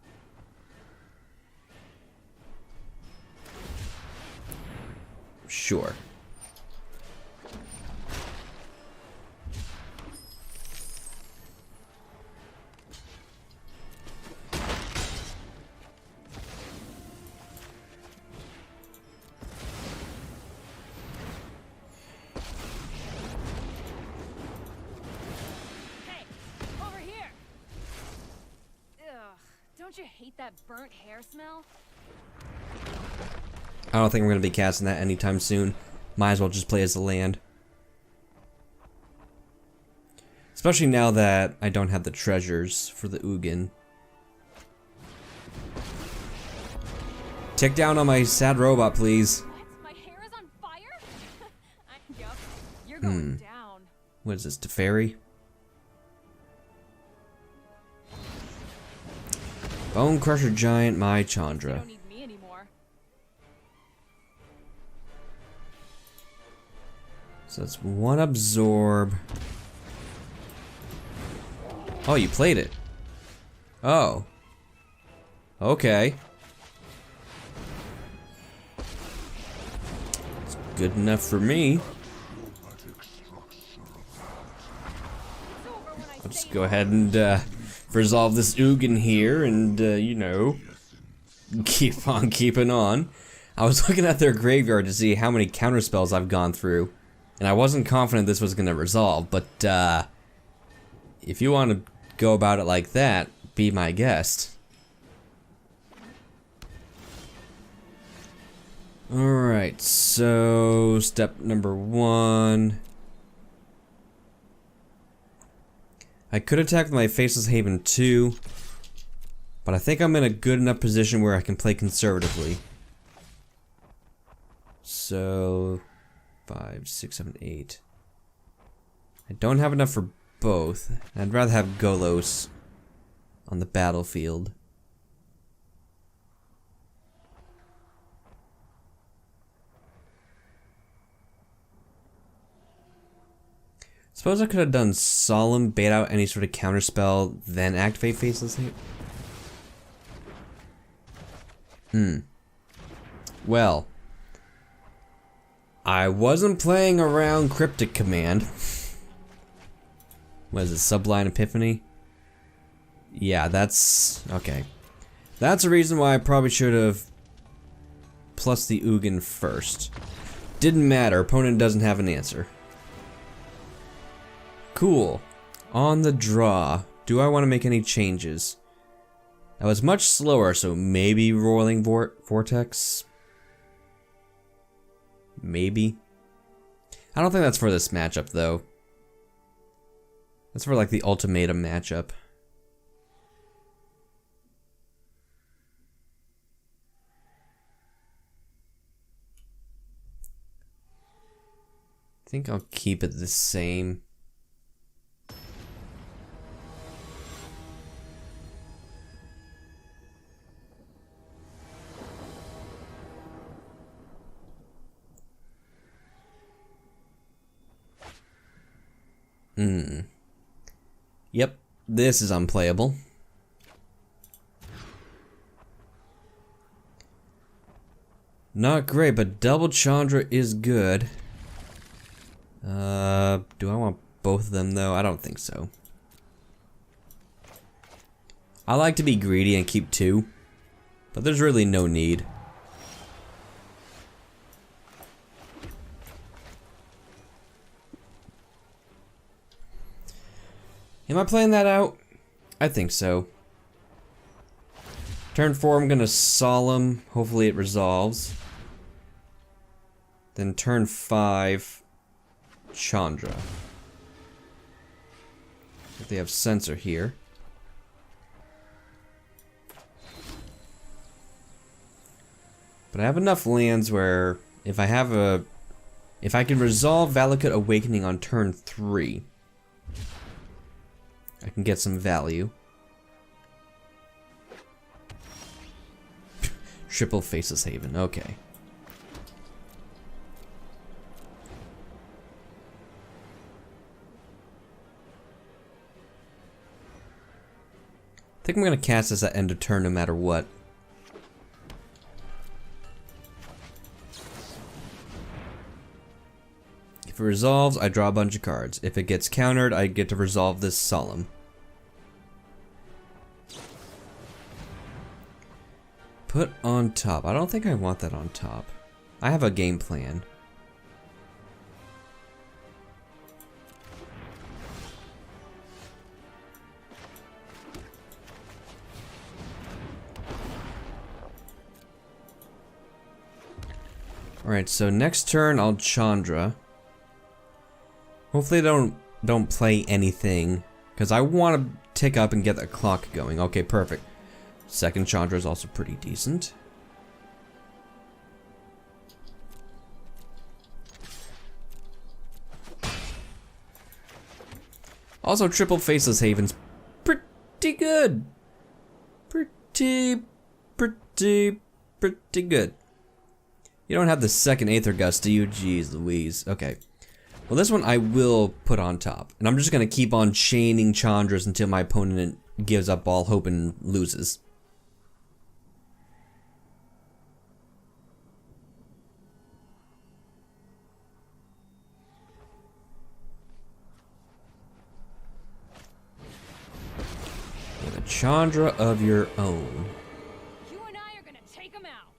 Sure. Don't you hate that burnt hair smell? I don't think we're going to be casting that anytime soon. Might as well just play as the land. Especially now that I don't have the treasures for the Ugin. Tick down on my sad robot, please. What? My hair is on fire? Yup, you're going down. What is this, Teferi? Bonecrusher Giant, my You Chandra. don't need me anymore. So that's one absorb. Oh, you played it. Oh. Okay. It's good enough for me. I'll just go ahead and resolve this Ugin here and, you know, keep on keeping on. I was looking at their graveyard to see how many counterspells I've gone through, and I wasn't confident this was going to resolve, but if you want to go about it like that, be my guest. Alright, so step number 1. I could attack with my Faceless Haven too, but I think I'm in a good enough position where I can play conservatively. So 5, 6, 7, 8. I don't have enough for both. I'd rather have Golos on the battlefield. Suppose I could have done Solemn, bait out any sort of counterspell, then activate Faceless Haven. Well, I wasn't playing around Cryptic Command. What is it, Sublime Epiphany? Yeah, that's... okay. That's a reason why I probably should have plus the Ugin first. Didn't matter, opponent doesn't have an answer. Cool. On the draw, do I want to make any changes? That was much slower, so maybe Roiling Vortex? Maybe. I don't think that's for this matchup, though. That's for, like, the ultimatum matchup. I think I'll keep it the same. Yep, this is unplayable. Not great, but double Chandra is good. Do I want both of them though? I don't think so. I like to be greedy and keep 2, but there's really no need. Am I playing that out? I think so. Turn 4, I'm gonna Solemn. Hopefully it resolves. Then turn 5, Chandra. They have Censor here. But I have enough lands where if I can resolve Valakut Awakening on turn 3, I can get some value. Triple Faceless Haven, okay. I think I'm gonna cast this at end of turn no matter what. If it resolves, I draw a bunch of cards. If it gets countered, I get to resolve this Solemn. Put on top. I don't think I want that on top. I have a game plan. Alright, so next turn I'll Chandra. Hopefully they don't play anything, because I want to tick up and get the clock going. Okay, perfect. Second Chandra is also pretty decent. Also, triple Faceless Haven's pretty good. Pretty good. You don't have the second Aether Gust, do you? Jeez Louise. Okay. Well, this one I will put on top. And I'm just going to keep on chaining Chandras until my opponent gives up all hope and loses. With a Chandra of your own. You and I are gonna take him out.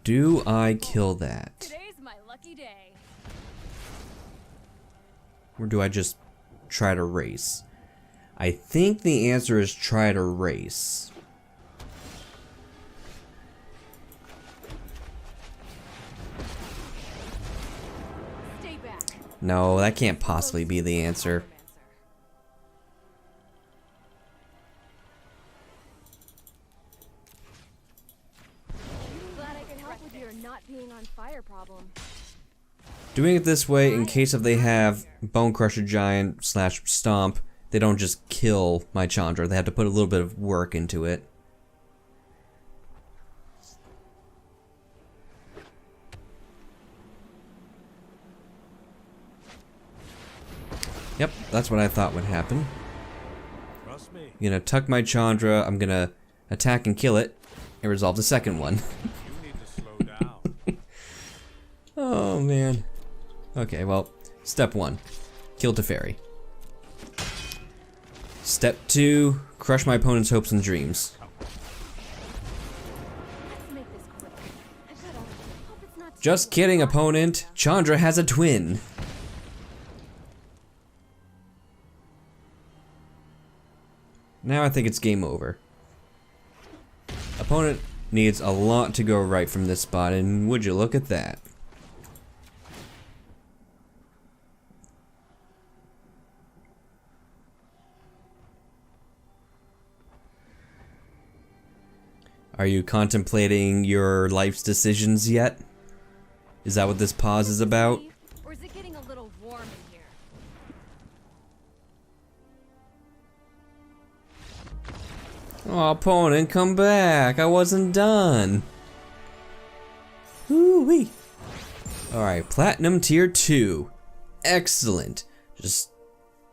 Do I kill that? Today's my lucky day. Or do I just try to race? I think the answer is try to race. Stay back. No, that can't possibly be the answer. Glad I could help with your not being on fire problem. Doing it this way, in case if they have Bonecrusher Giant / Stomp, they don't just kill my Chandra. They have to put a little bit of work into it. Yep, that's what I thought would happen. Trust me. I'm gonna tuck my Chandra, I'm gonna attack and kill it, and resolve the second one. You need to slow down. Oh man. Okay, well, step 1, kill Teferi. Step 2, crush my opponent's hopes and dreams. Let's make this quick. I've got hope it's not Just kidding, opponent. Chandra has a twin. Now I think it's game over. Opponent needs a lot to go right from this spot, and would you look at that. Are you contemplating your life's decisions yet? Is that what this pause is about? Or is it getting a little warm in here? Oh, opponent, come back. I wasn't done. Woo-wee. Alright, Platinum Tier 2. Excellent. Just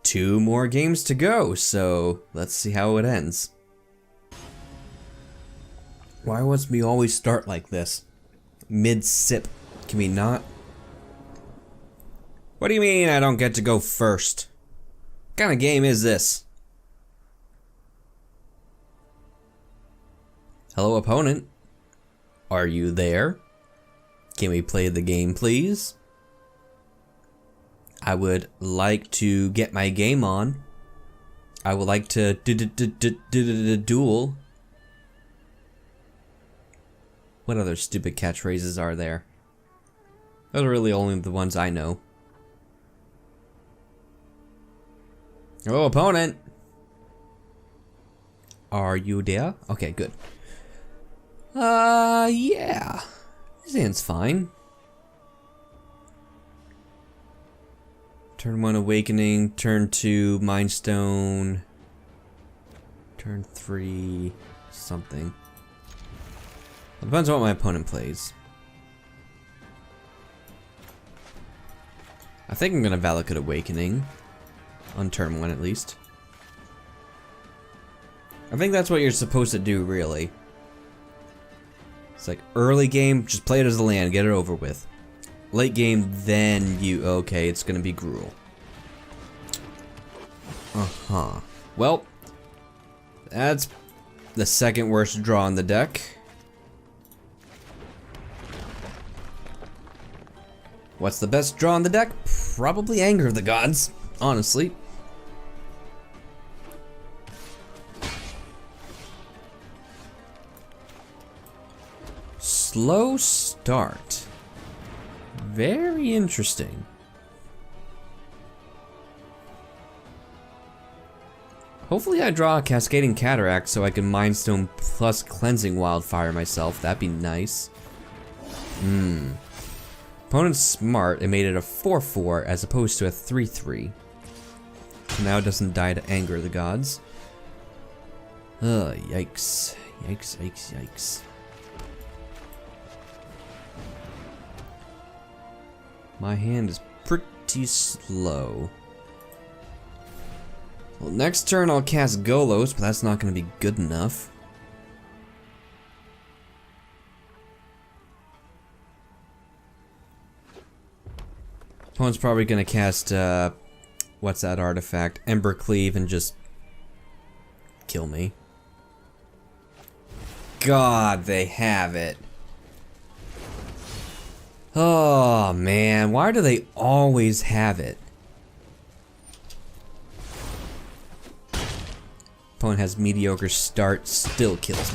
2 more games to go, so let's see how it ends. Why must we always start like this? Mid-sip. Can we not? What do you mean I don't get to go first? What kind of game is this? Hello, opponent. Are you there? Can we play the game, please? I would like to get my game on. I would like to duel. What other stupid catchphrases are there? Those are really only the ones I know. Oh, opponent! Are you there? Okay, good. Yeah. This hand's fine. Turn 1 Awakening, turn 2 Mind Stone, turn 3 something. It depends on what my opponent plays. I think I'm gonna Valakut Awakening. On turn 1 at least. I think that's what you're supposed to do, really. It's like early game, just play it as a land, get it over with. Late game, then you, okay, it's gonna be Gruel. Uh-huh. Well, that's the second worst draw on the deck. What's the best draw on the deck? Probably Anger of the Gods, honestly. Slow start. Very interesting. Hopefully I draw a Cascading Cataracts so I can Mind Stone plus Cleansing Wildfire myself. That'd be nice. Opponent's smart and made it a 4/4 as opposed to a 3/3. So now it doesn't die to Anger the Gods. Ugh, yikes. Yikes, yikes, yikes. My hand is pretty slow. Well, next turn I'll cast Golos, but that's not going to be good enough. Opponent's probably going to cast, what's that artifact? Ember Cleave and just kill me. God, they have it. Oh man, why do they always have it? Opponent has mediocre start, still kills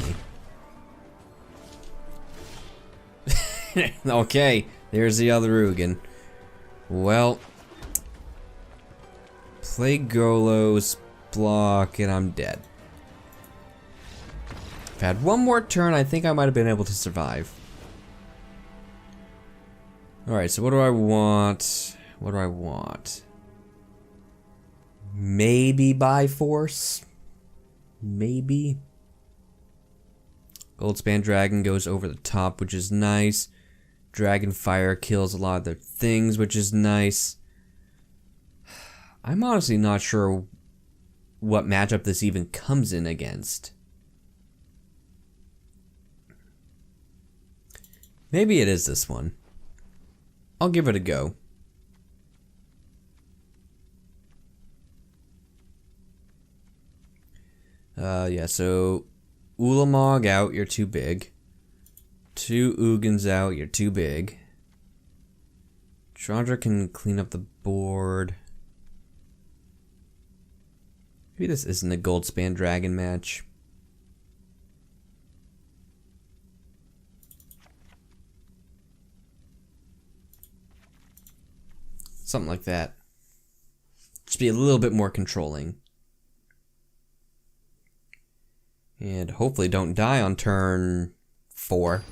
me. Okay, there's the other Ugin. Well, play Golos, block, and I'm dead. If I had one more turn, I think I might have been able to survive. Alright, so what do I want? What do I want? Maybe by force? Maybe? Goldspan Dragon goes over the top, which is nice. Dragonfire kills a lot of their things, which is nice. I'm honestly not sure what matchup this even comes in against. Maybe it is this one. I'll give it a go. Yeah, so Ulamog out, you're too big. 2 Ugins out, you're too big. Chandra can clean up the board. Maybe this isn't a Goldspan Dragon match. Something like that. Just be a little bit more controlling. And hopefully don't die on turn 4.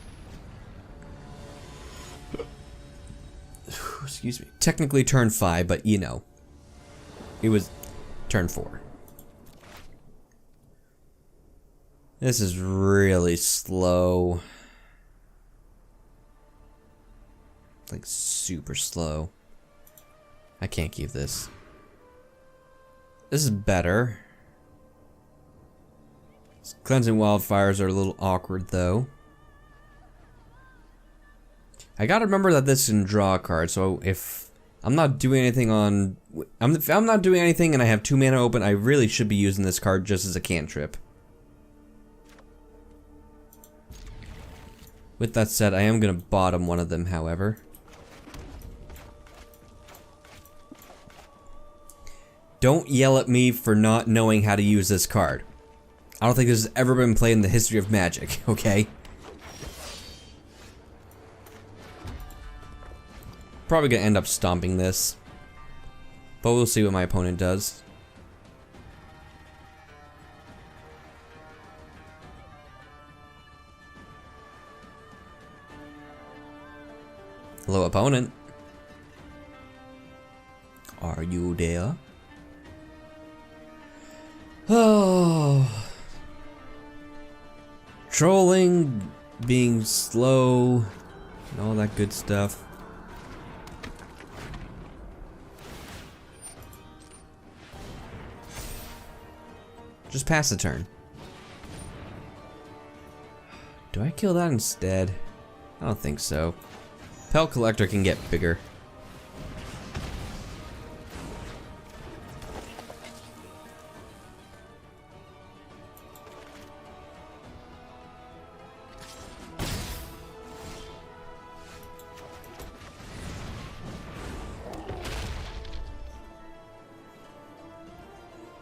Excuse me. Technically turn 5, but you know. It was turn 4. This is really slow. Like super slow. I can't keep this. This is better. Cleansing Wildfires are a little awkward though. I gotta remember that this can draw a card, so if I'm not doing anything on... if I'm not doing anything and I have 2 mana open, I really should be using this card just as a cantrip. With that said, I am gonna bottom one of them, however. Don't yell at me for not knowing how to use this card. I don't think this has ever been played in the history of Magic, okay? Probably gonna end up stomping this. But we'll see what my opponent does. Hello, opponent. Are you there? Oh. Trolling, being slow, and all that good stuff. Just pass the turn. Do I kill that instead? I don't think so. Pel Collector can get bigger.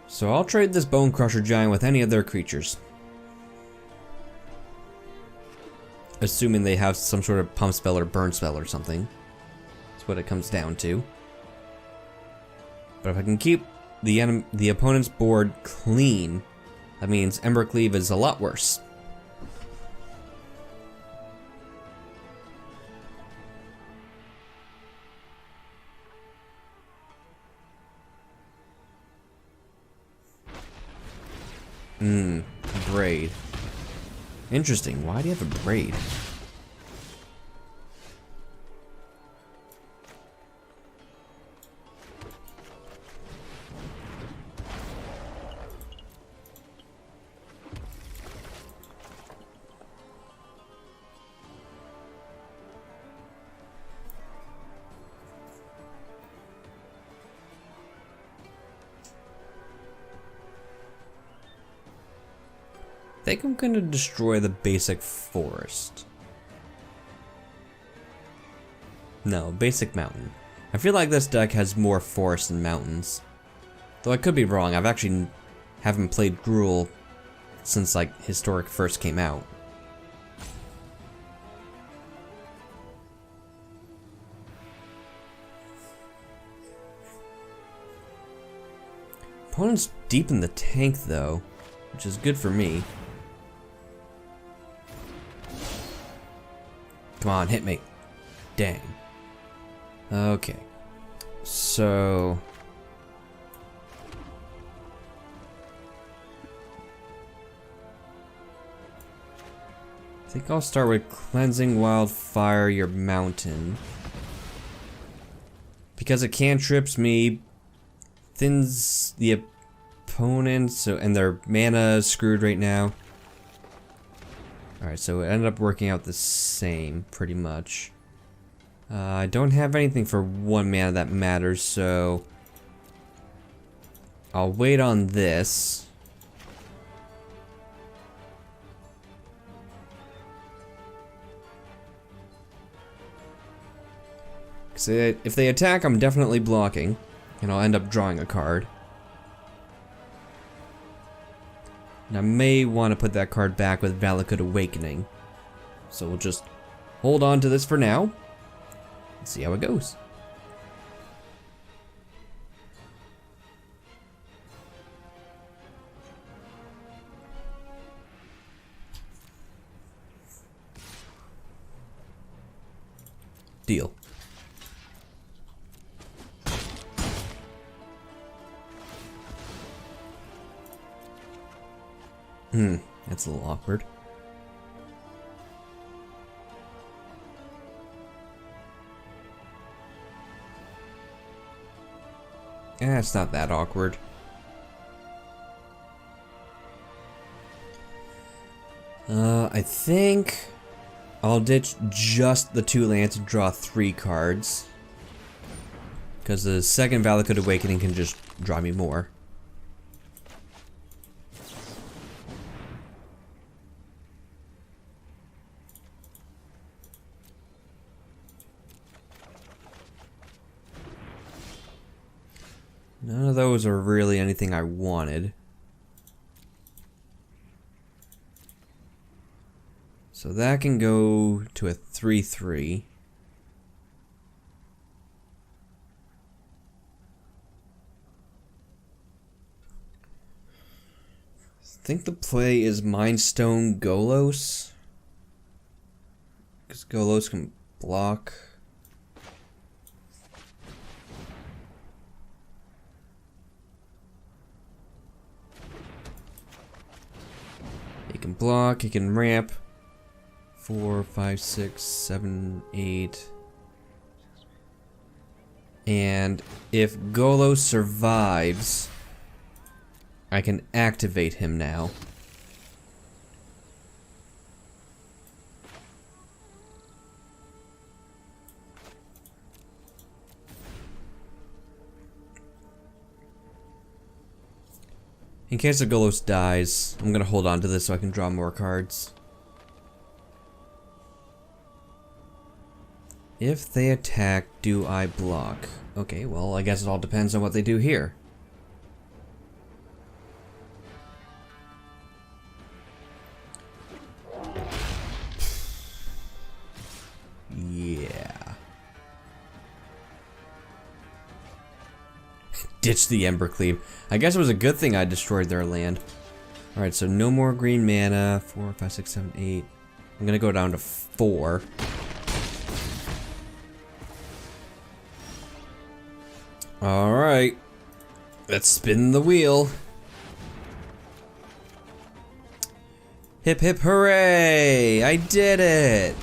So I'll trade this Bonecrusher Giant with any of their creatures. Assuming they have some sort of pump spell or burn spell or something. That's what it comes down to. But if I can keep the opponent's board clean, that means Ember Cleave is a lot worse. Braid. Interesting. Why do you have a braid? think I'm gonna destroy the basic forest. No, basic mountain. I feel like this deck has more forest than mountains. Though I could be wrong, I've actually haven't played Gruul since like Historic first came out. Opponent's deep in the tank though, which is good for me. Come on, hit me. Dang. Okay. So I think I'll start with Cleansing Wildfire your mountain. Because it cantrips me, thins the opponent, so and their mana is screwed right now. Alright, so it ended up working out the same, pretty much. I don't have anything for 1 mana that matters, so I'll wait on this. Because if they attack, I'm definitely blocking, and I'll end up drawing a card. And I may want to put that card back with Valakut Awakening. So we'll just hold on to this for now. See how it goes. Deal. That's a little awkward. It's not that awkward. I think I'll ditch just the 2 lands and draw 3 cards. Because the second Valakut Awakening can just draw me more. None of those are really anything I wanted. So that can go to a 3/3. I think the play is Mindstone Golos. Because Golos can block. He can block, he can ramp. 4, 5, 6, 7, 8. And if Golos survives, I can activate him now. In case the Golos dies, I'm gonna hold on to this so I can draw more cards. If they attack, do I block? Okay, well, I guess it all depends on what they do here. Yeah. Ditch the Embercleave. I guess it was a good thing I destroyed their land. Alright, so no more green mana. 4, 5, 6, 7, 8. I'm gonna go down to 4. Alright. Let's spin the wheel. Hip hip hooray! I did it!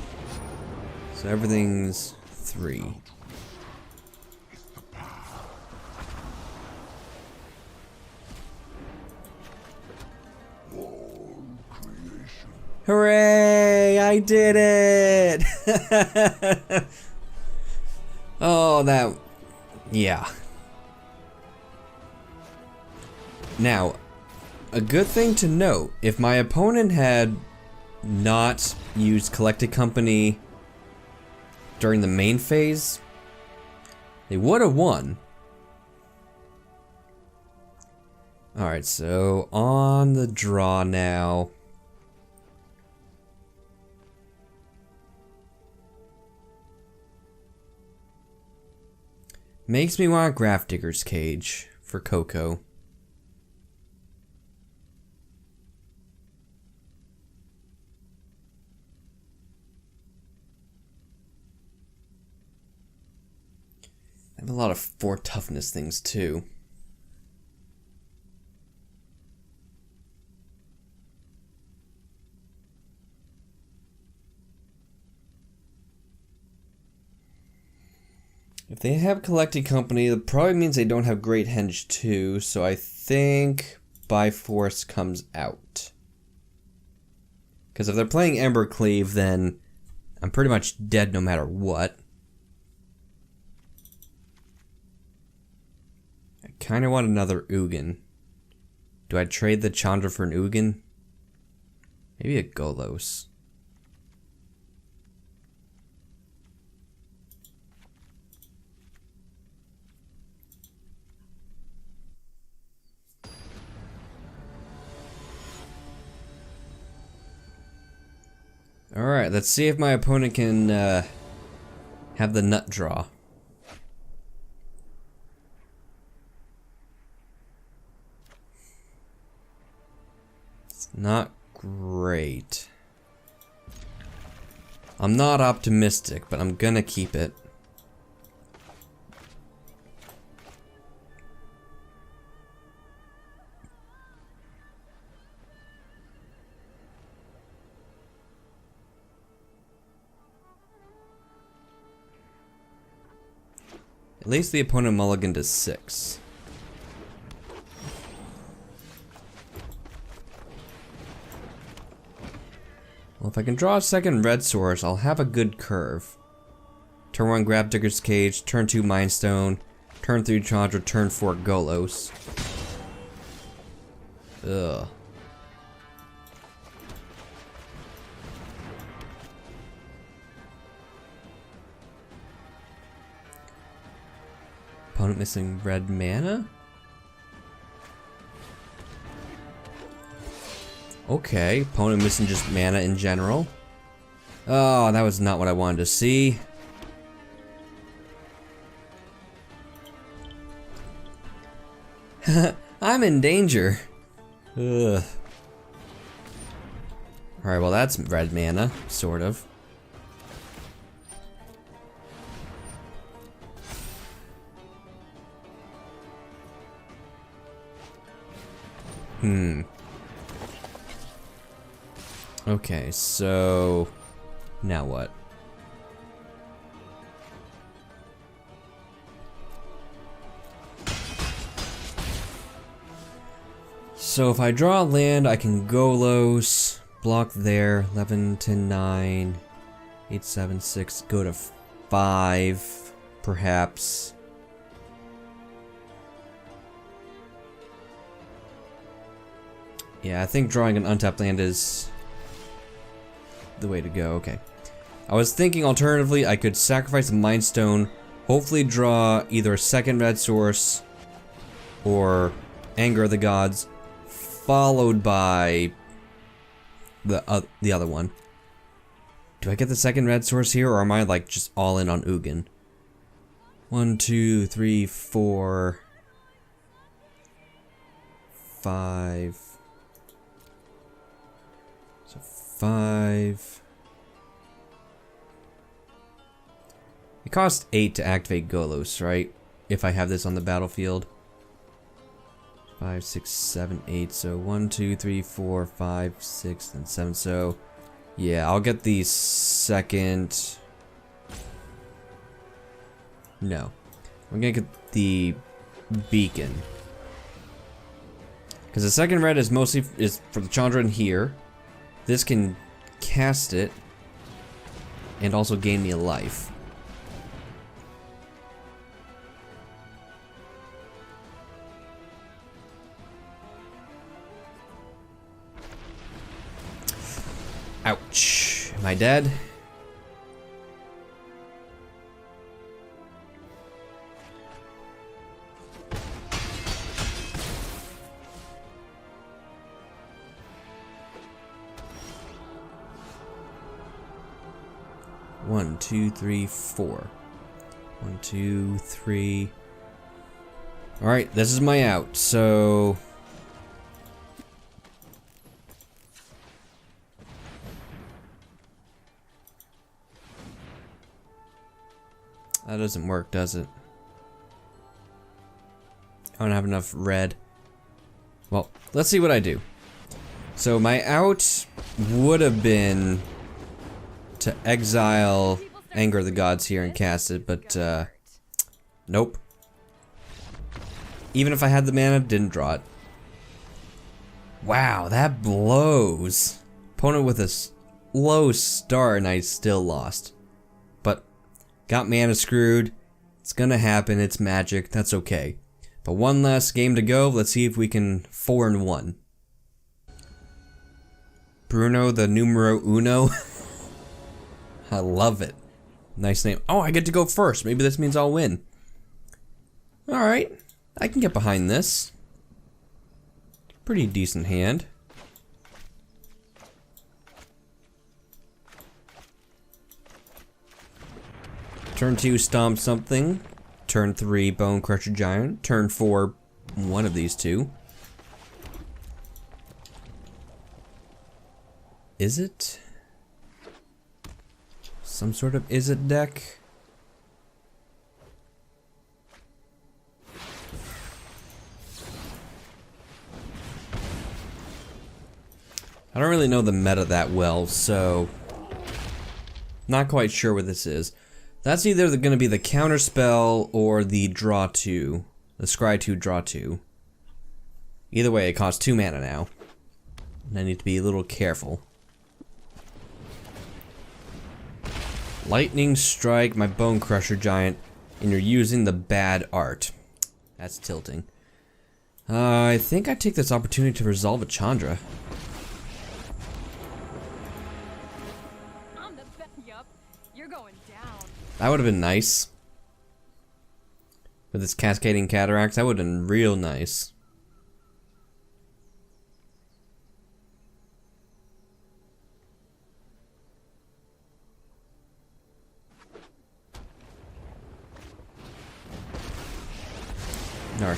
So everything's 3. Hooray! I did it! Oh, that... yeah. Now, a good thing to note, if my opponent had not used Collected Company during the main phase, they would have won. Alright, so on the draw now. Makes me want Grafdigger's Cage for Coco. I have a lot of 4 toughness things too. If they have Collected Company, that probably means they don't have Great Henge too, so I think By Force comes out. Because if they're playing Embercleave, then I'm pretty much dead no matter what. I kind of want another Ugin. Do I trade the Chandra for an Ugin? Maybe a Golos. Alright, let's see if my opponent can have the nut draw. It's not great. I'm not optimistic, but I'm gonna keep it. At least the opponent mulliganed to 6. Well, if I can draw a second red source, I'll have a good curve. Turn 1 Grafdigger's Cage, turn 2 Mind Stone, turn 3 Chandra, turn 4 Golos. Ugh. Opponent missing red mana? Okay, opponent missing just mana in general. Oh, that was not what I wanted to see. I'm in danger. Ugh. Alright, well that's red mana, sort of. Okay, so now what? So if I draw a land, I can Golos, block there, 11, 10, 9, 8, 7, 6, go to 5, perhaps. Yeah, I think drawing an untapped land is the way to go. Okay. I was thinking alternatively I could sacrifice a Mind Stone, hopefully draw either a second red source or Anger of the Gods, followed by the other one. Do I get the second red source here, or am I like just all in on Ugin? 1, 2, 3, 4, 5. So 5. It costs 8 to activate Golos, right? If I have this on the battlefield. 5, 6, 7, 8. So 1, 2, 3, 4, 5, 6, and 7. So yeah, I'll get the second. No, I'm gonna get the beacon because the second red is mostly for the Chandra in here. This can cast it and also gain me a life. Ouch. Am I dead? One, two, three, four. 1, 2, 3. Alright, this is my out, so... That doesn't work, does it? I don't have enough red. Well, let's see what I do. So my out would have been to exile Anger of the Gods here and cast it, but nope. Even if I had the mana, didn't draw it. Wow, that blows. Opponent with a low start and I still lost. But got mana screwed. It's gonna happen, it's Magic, that's okay. But one last game to go, let's see if we can 4-1. Bruno the numero uno. I love it. Nice name. Oh, I get to go first. Maybe this means I'll win. Alright. I can get behind this. Pretty decent hand. Turn 2, Stomp something. Turn 3, Bonecrusher Giant. Turn 4, one of these two. Is it? Some sort of is it deck? I don't really know the meta that well, so not quite sure what this is. That's either going to be the counter spell or the draw 2, the scry 2 draw 2. Either way, it costs 2 mana now, and I need to be a little careful. Lightning strike my Bonecrusher Giant, and you're using the bad art. That's tilting. I think I take this opportunity to resolve a Chandra. Yup, you're going down. That would have been nice. With this Cascading Cataracts, that would have been real nice.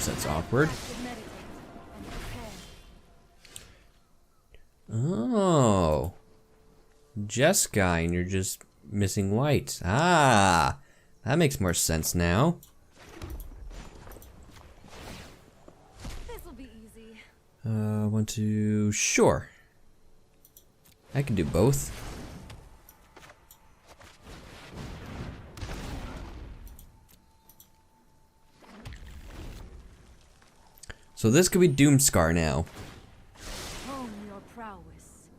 That's awkward. Oh. Jeskai, and you're just missing white. Ah, that makes more sense now. This'll be easy. 1, 2, sure. I can do both. So this could be Doomscar now. Hone your prowess.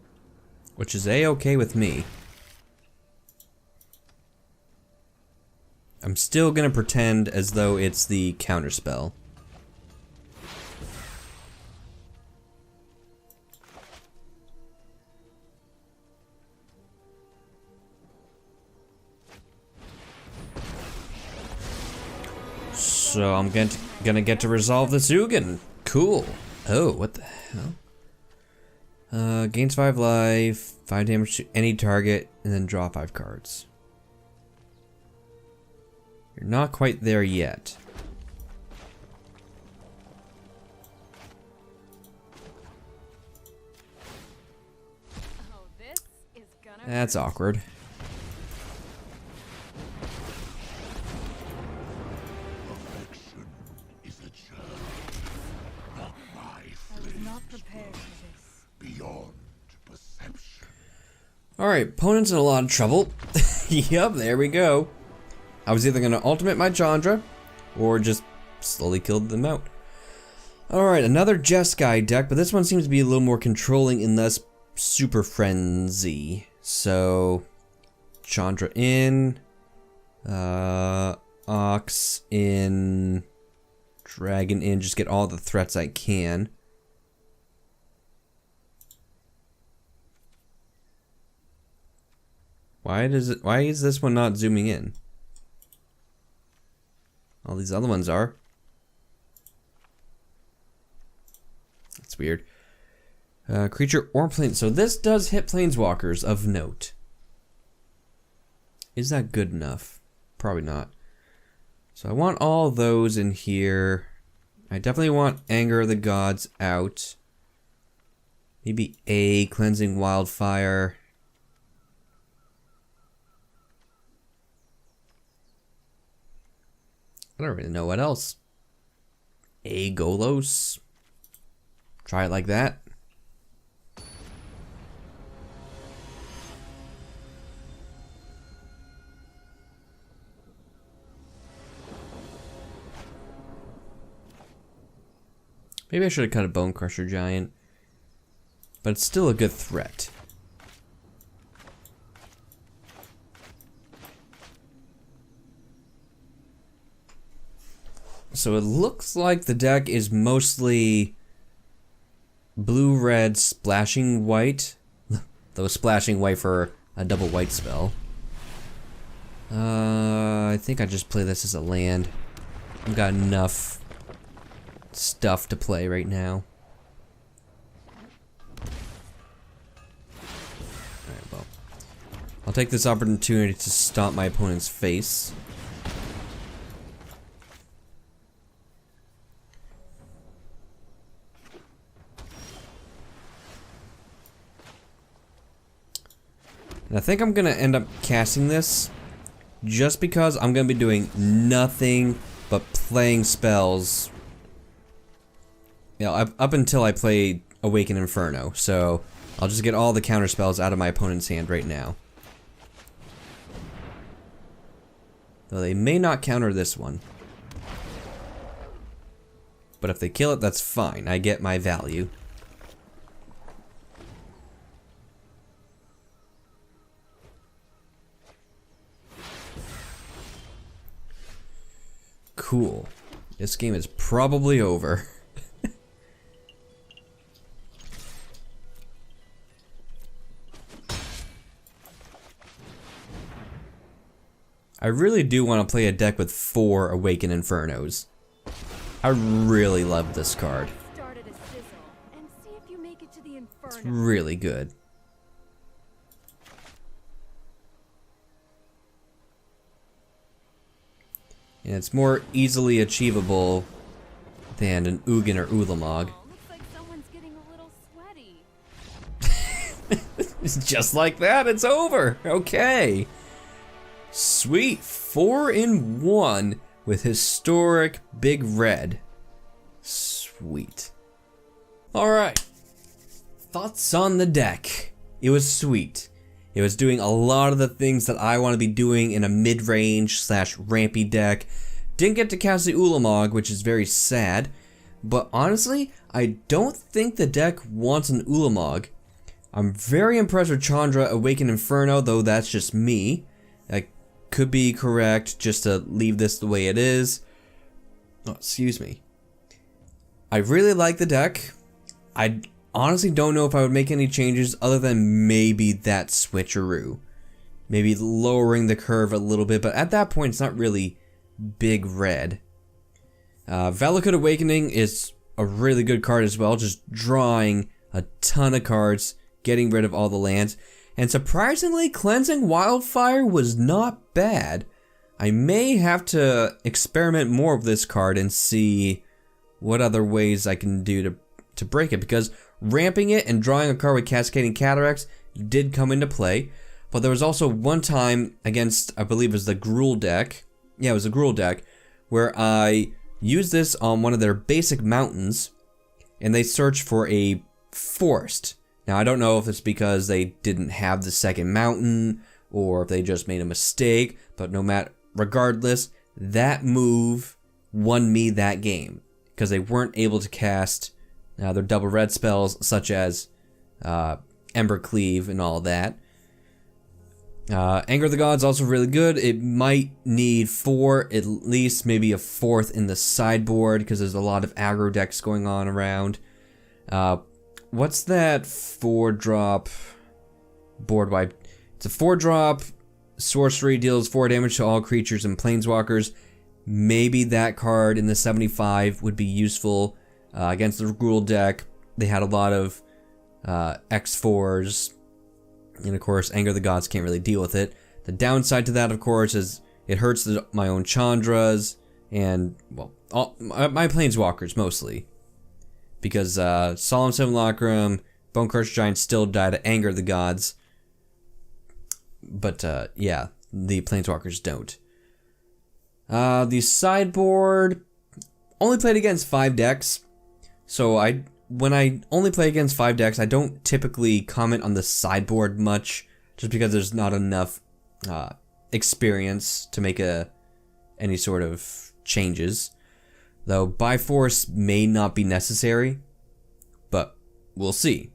Which is a-okay with me. I'm still gonna pretend as though it's the counterspell. So I'm gonna get to resolve this Ugin. Cool. Oh, what the hell? Gains 5 life, 5 damage to any target, and then draw 5 cards. You're not quite there yet. Oh, this is gonna That's awkward. Perfection is a journey, not my I was not prepared for this. beyond perception. Alright, opponent's in a lot of trouble. Yup, there we go. I was either gonna ultimate my Chandra, or just slowly kill them out. Alright, another Jeskai deck, but this one seems to be a little more controlling and less super frenzy. So, Chandra in, Ox in, Dragon in, just get all the threats I can. Why is this one not zooming in? All these other ones are. That's weird. Creature or plane. So this does hit planeswalkers of note. Is that good enough? Probably not. So I want all those in here. I definitely want Anger of the Gods out. Maybe a Cleansing Wildfire. I don't really know what else. A Golos. Try it like that. Maybe I should have cut a Bonecrusher Giant. But it's still a good threat. So it looks like the deck is mostly blue-red splashing white. Though splashing white for a double white spell. I think I just play this as a land. I've got enough stuff to play right now. Alright, well. I'll take this opportunity to stomp my opponent's face. And I think I'm gonna end up casting this just because I'm gonna be doing nothing but playing spells. You know, up until I play Awaken Inferno, so I'll just get all the counter spells out of my opponent's hand right now. Though they may not counter this one. But if they kill it, that's fine. I get my value. Cool. This game is probably over. I really do want to play a deck with 4 Awaken Infernos. I really love this card. Start at a sizzle and see if you make it to the Inferno. It's really good. And it's more easily achievable than an Ugin or Ulamog. Oh, looks like someone's getting a little sweaty. It's just like that, it's over. Okay. Sweet, 4-in-1 with historic big red. Sweet. Alright. Thoughts on the deck. It was sweet. It was doing a lot of the things that I want to be doing in a mid-range / rampy deck. Didn't get to cast the Ulamog, which is very sad. But honestly, I don't think the deck wants an Ulamog. I'm very impressed with Chandra Awaken Inferno, though that's just me. I could be correct just to leave this the way it is. Oh, excuse me. I really like the deck. I honestly don't know if I would make any changes other than maybe that switcheroo. Maybe lowering the curve a little bit, but at that point it's not really big red. Valakut Awakening is a really good card as well, just drawing a ton of cards, getting rid of all the lands. And surprisingly, Cleansing Wildfire was not bad. I may have to experiment more with this card and see what other ways I can do to break it, because ramping it and drawing a card with Cascading Cataracts did come into play. But there was also one time against, I believe it was the Gruul deck. Yeah, it was the Gruul deck, where I used this on one of their basic mountains, and they searched for a forest. Now, I don't know if it's because they didn't have the second mountain, or if they just made a mistake, but regardless, that move won me that game, because they weren't able to cast their double red spells, such as Ember Cleave and all that. Anger of the Gods also really good. It might need 4, at least maybe a 4th in the sideboard, because there's a lot of aggro decks going on around. What's that 4-drop board wipe? It's a 4-drop sorcery deals 4 damage to all creatures and planeswalkers. Maybe that card in the 75 would be useful against the Gruul deck. They had a lot of X4s, and of course, Anger of the Gods can't really deal with it. The downside to that, of course, is it hurts my own Chandras and, well, my planeswalkers mostly. Because Solemn Simulacrum, Bonecrusher Giant still die to Anger of the Gods. But, yeah, the planeswalkers don't. The sideboard only played against 5 decks. So when I only play against 5 decks, I don't typically comment on the sideboard much, just because there's not enough experience to make any sort of changes. Though Byforce may not be necessary, but we'll see.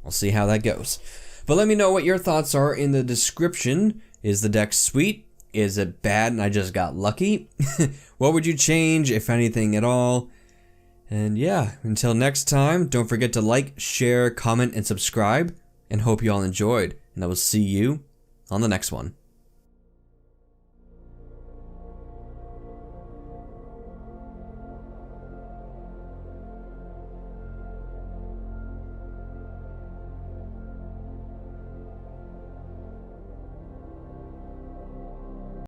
We'll see how that goes. But let me know what your thoughts are in the description. Is the deck sweet? Is it bad and I just got lucky? What would you change, if anything at all? And yeah, until next time, don't forget to like, share, comment, and subscribe. And hope you all enjoyed. And I will see you on the next one.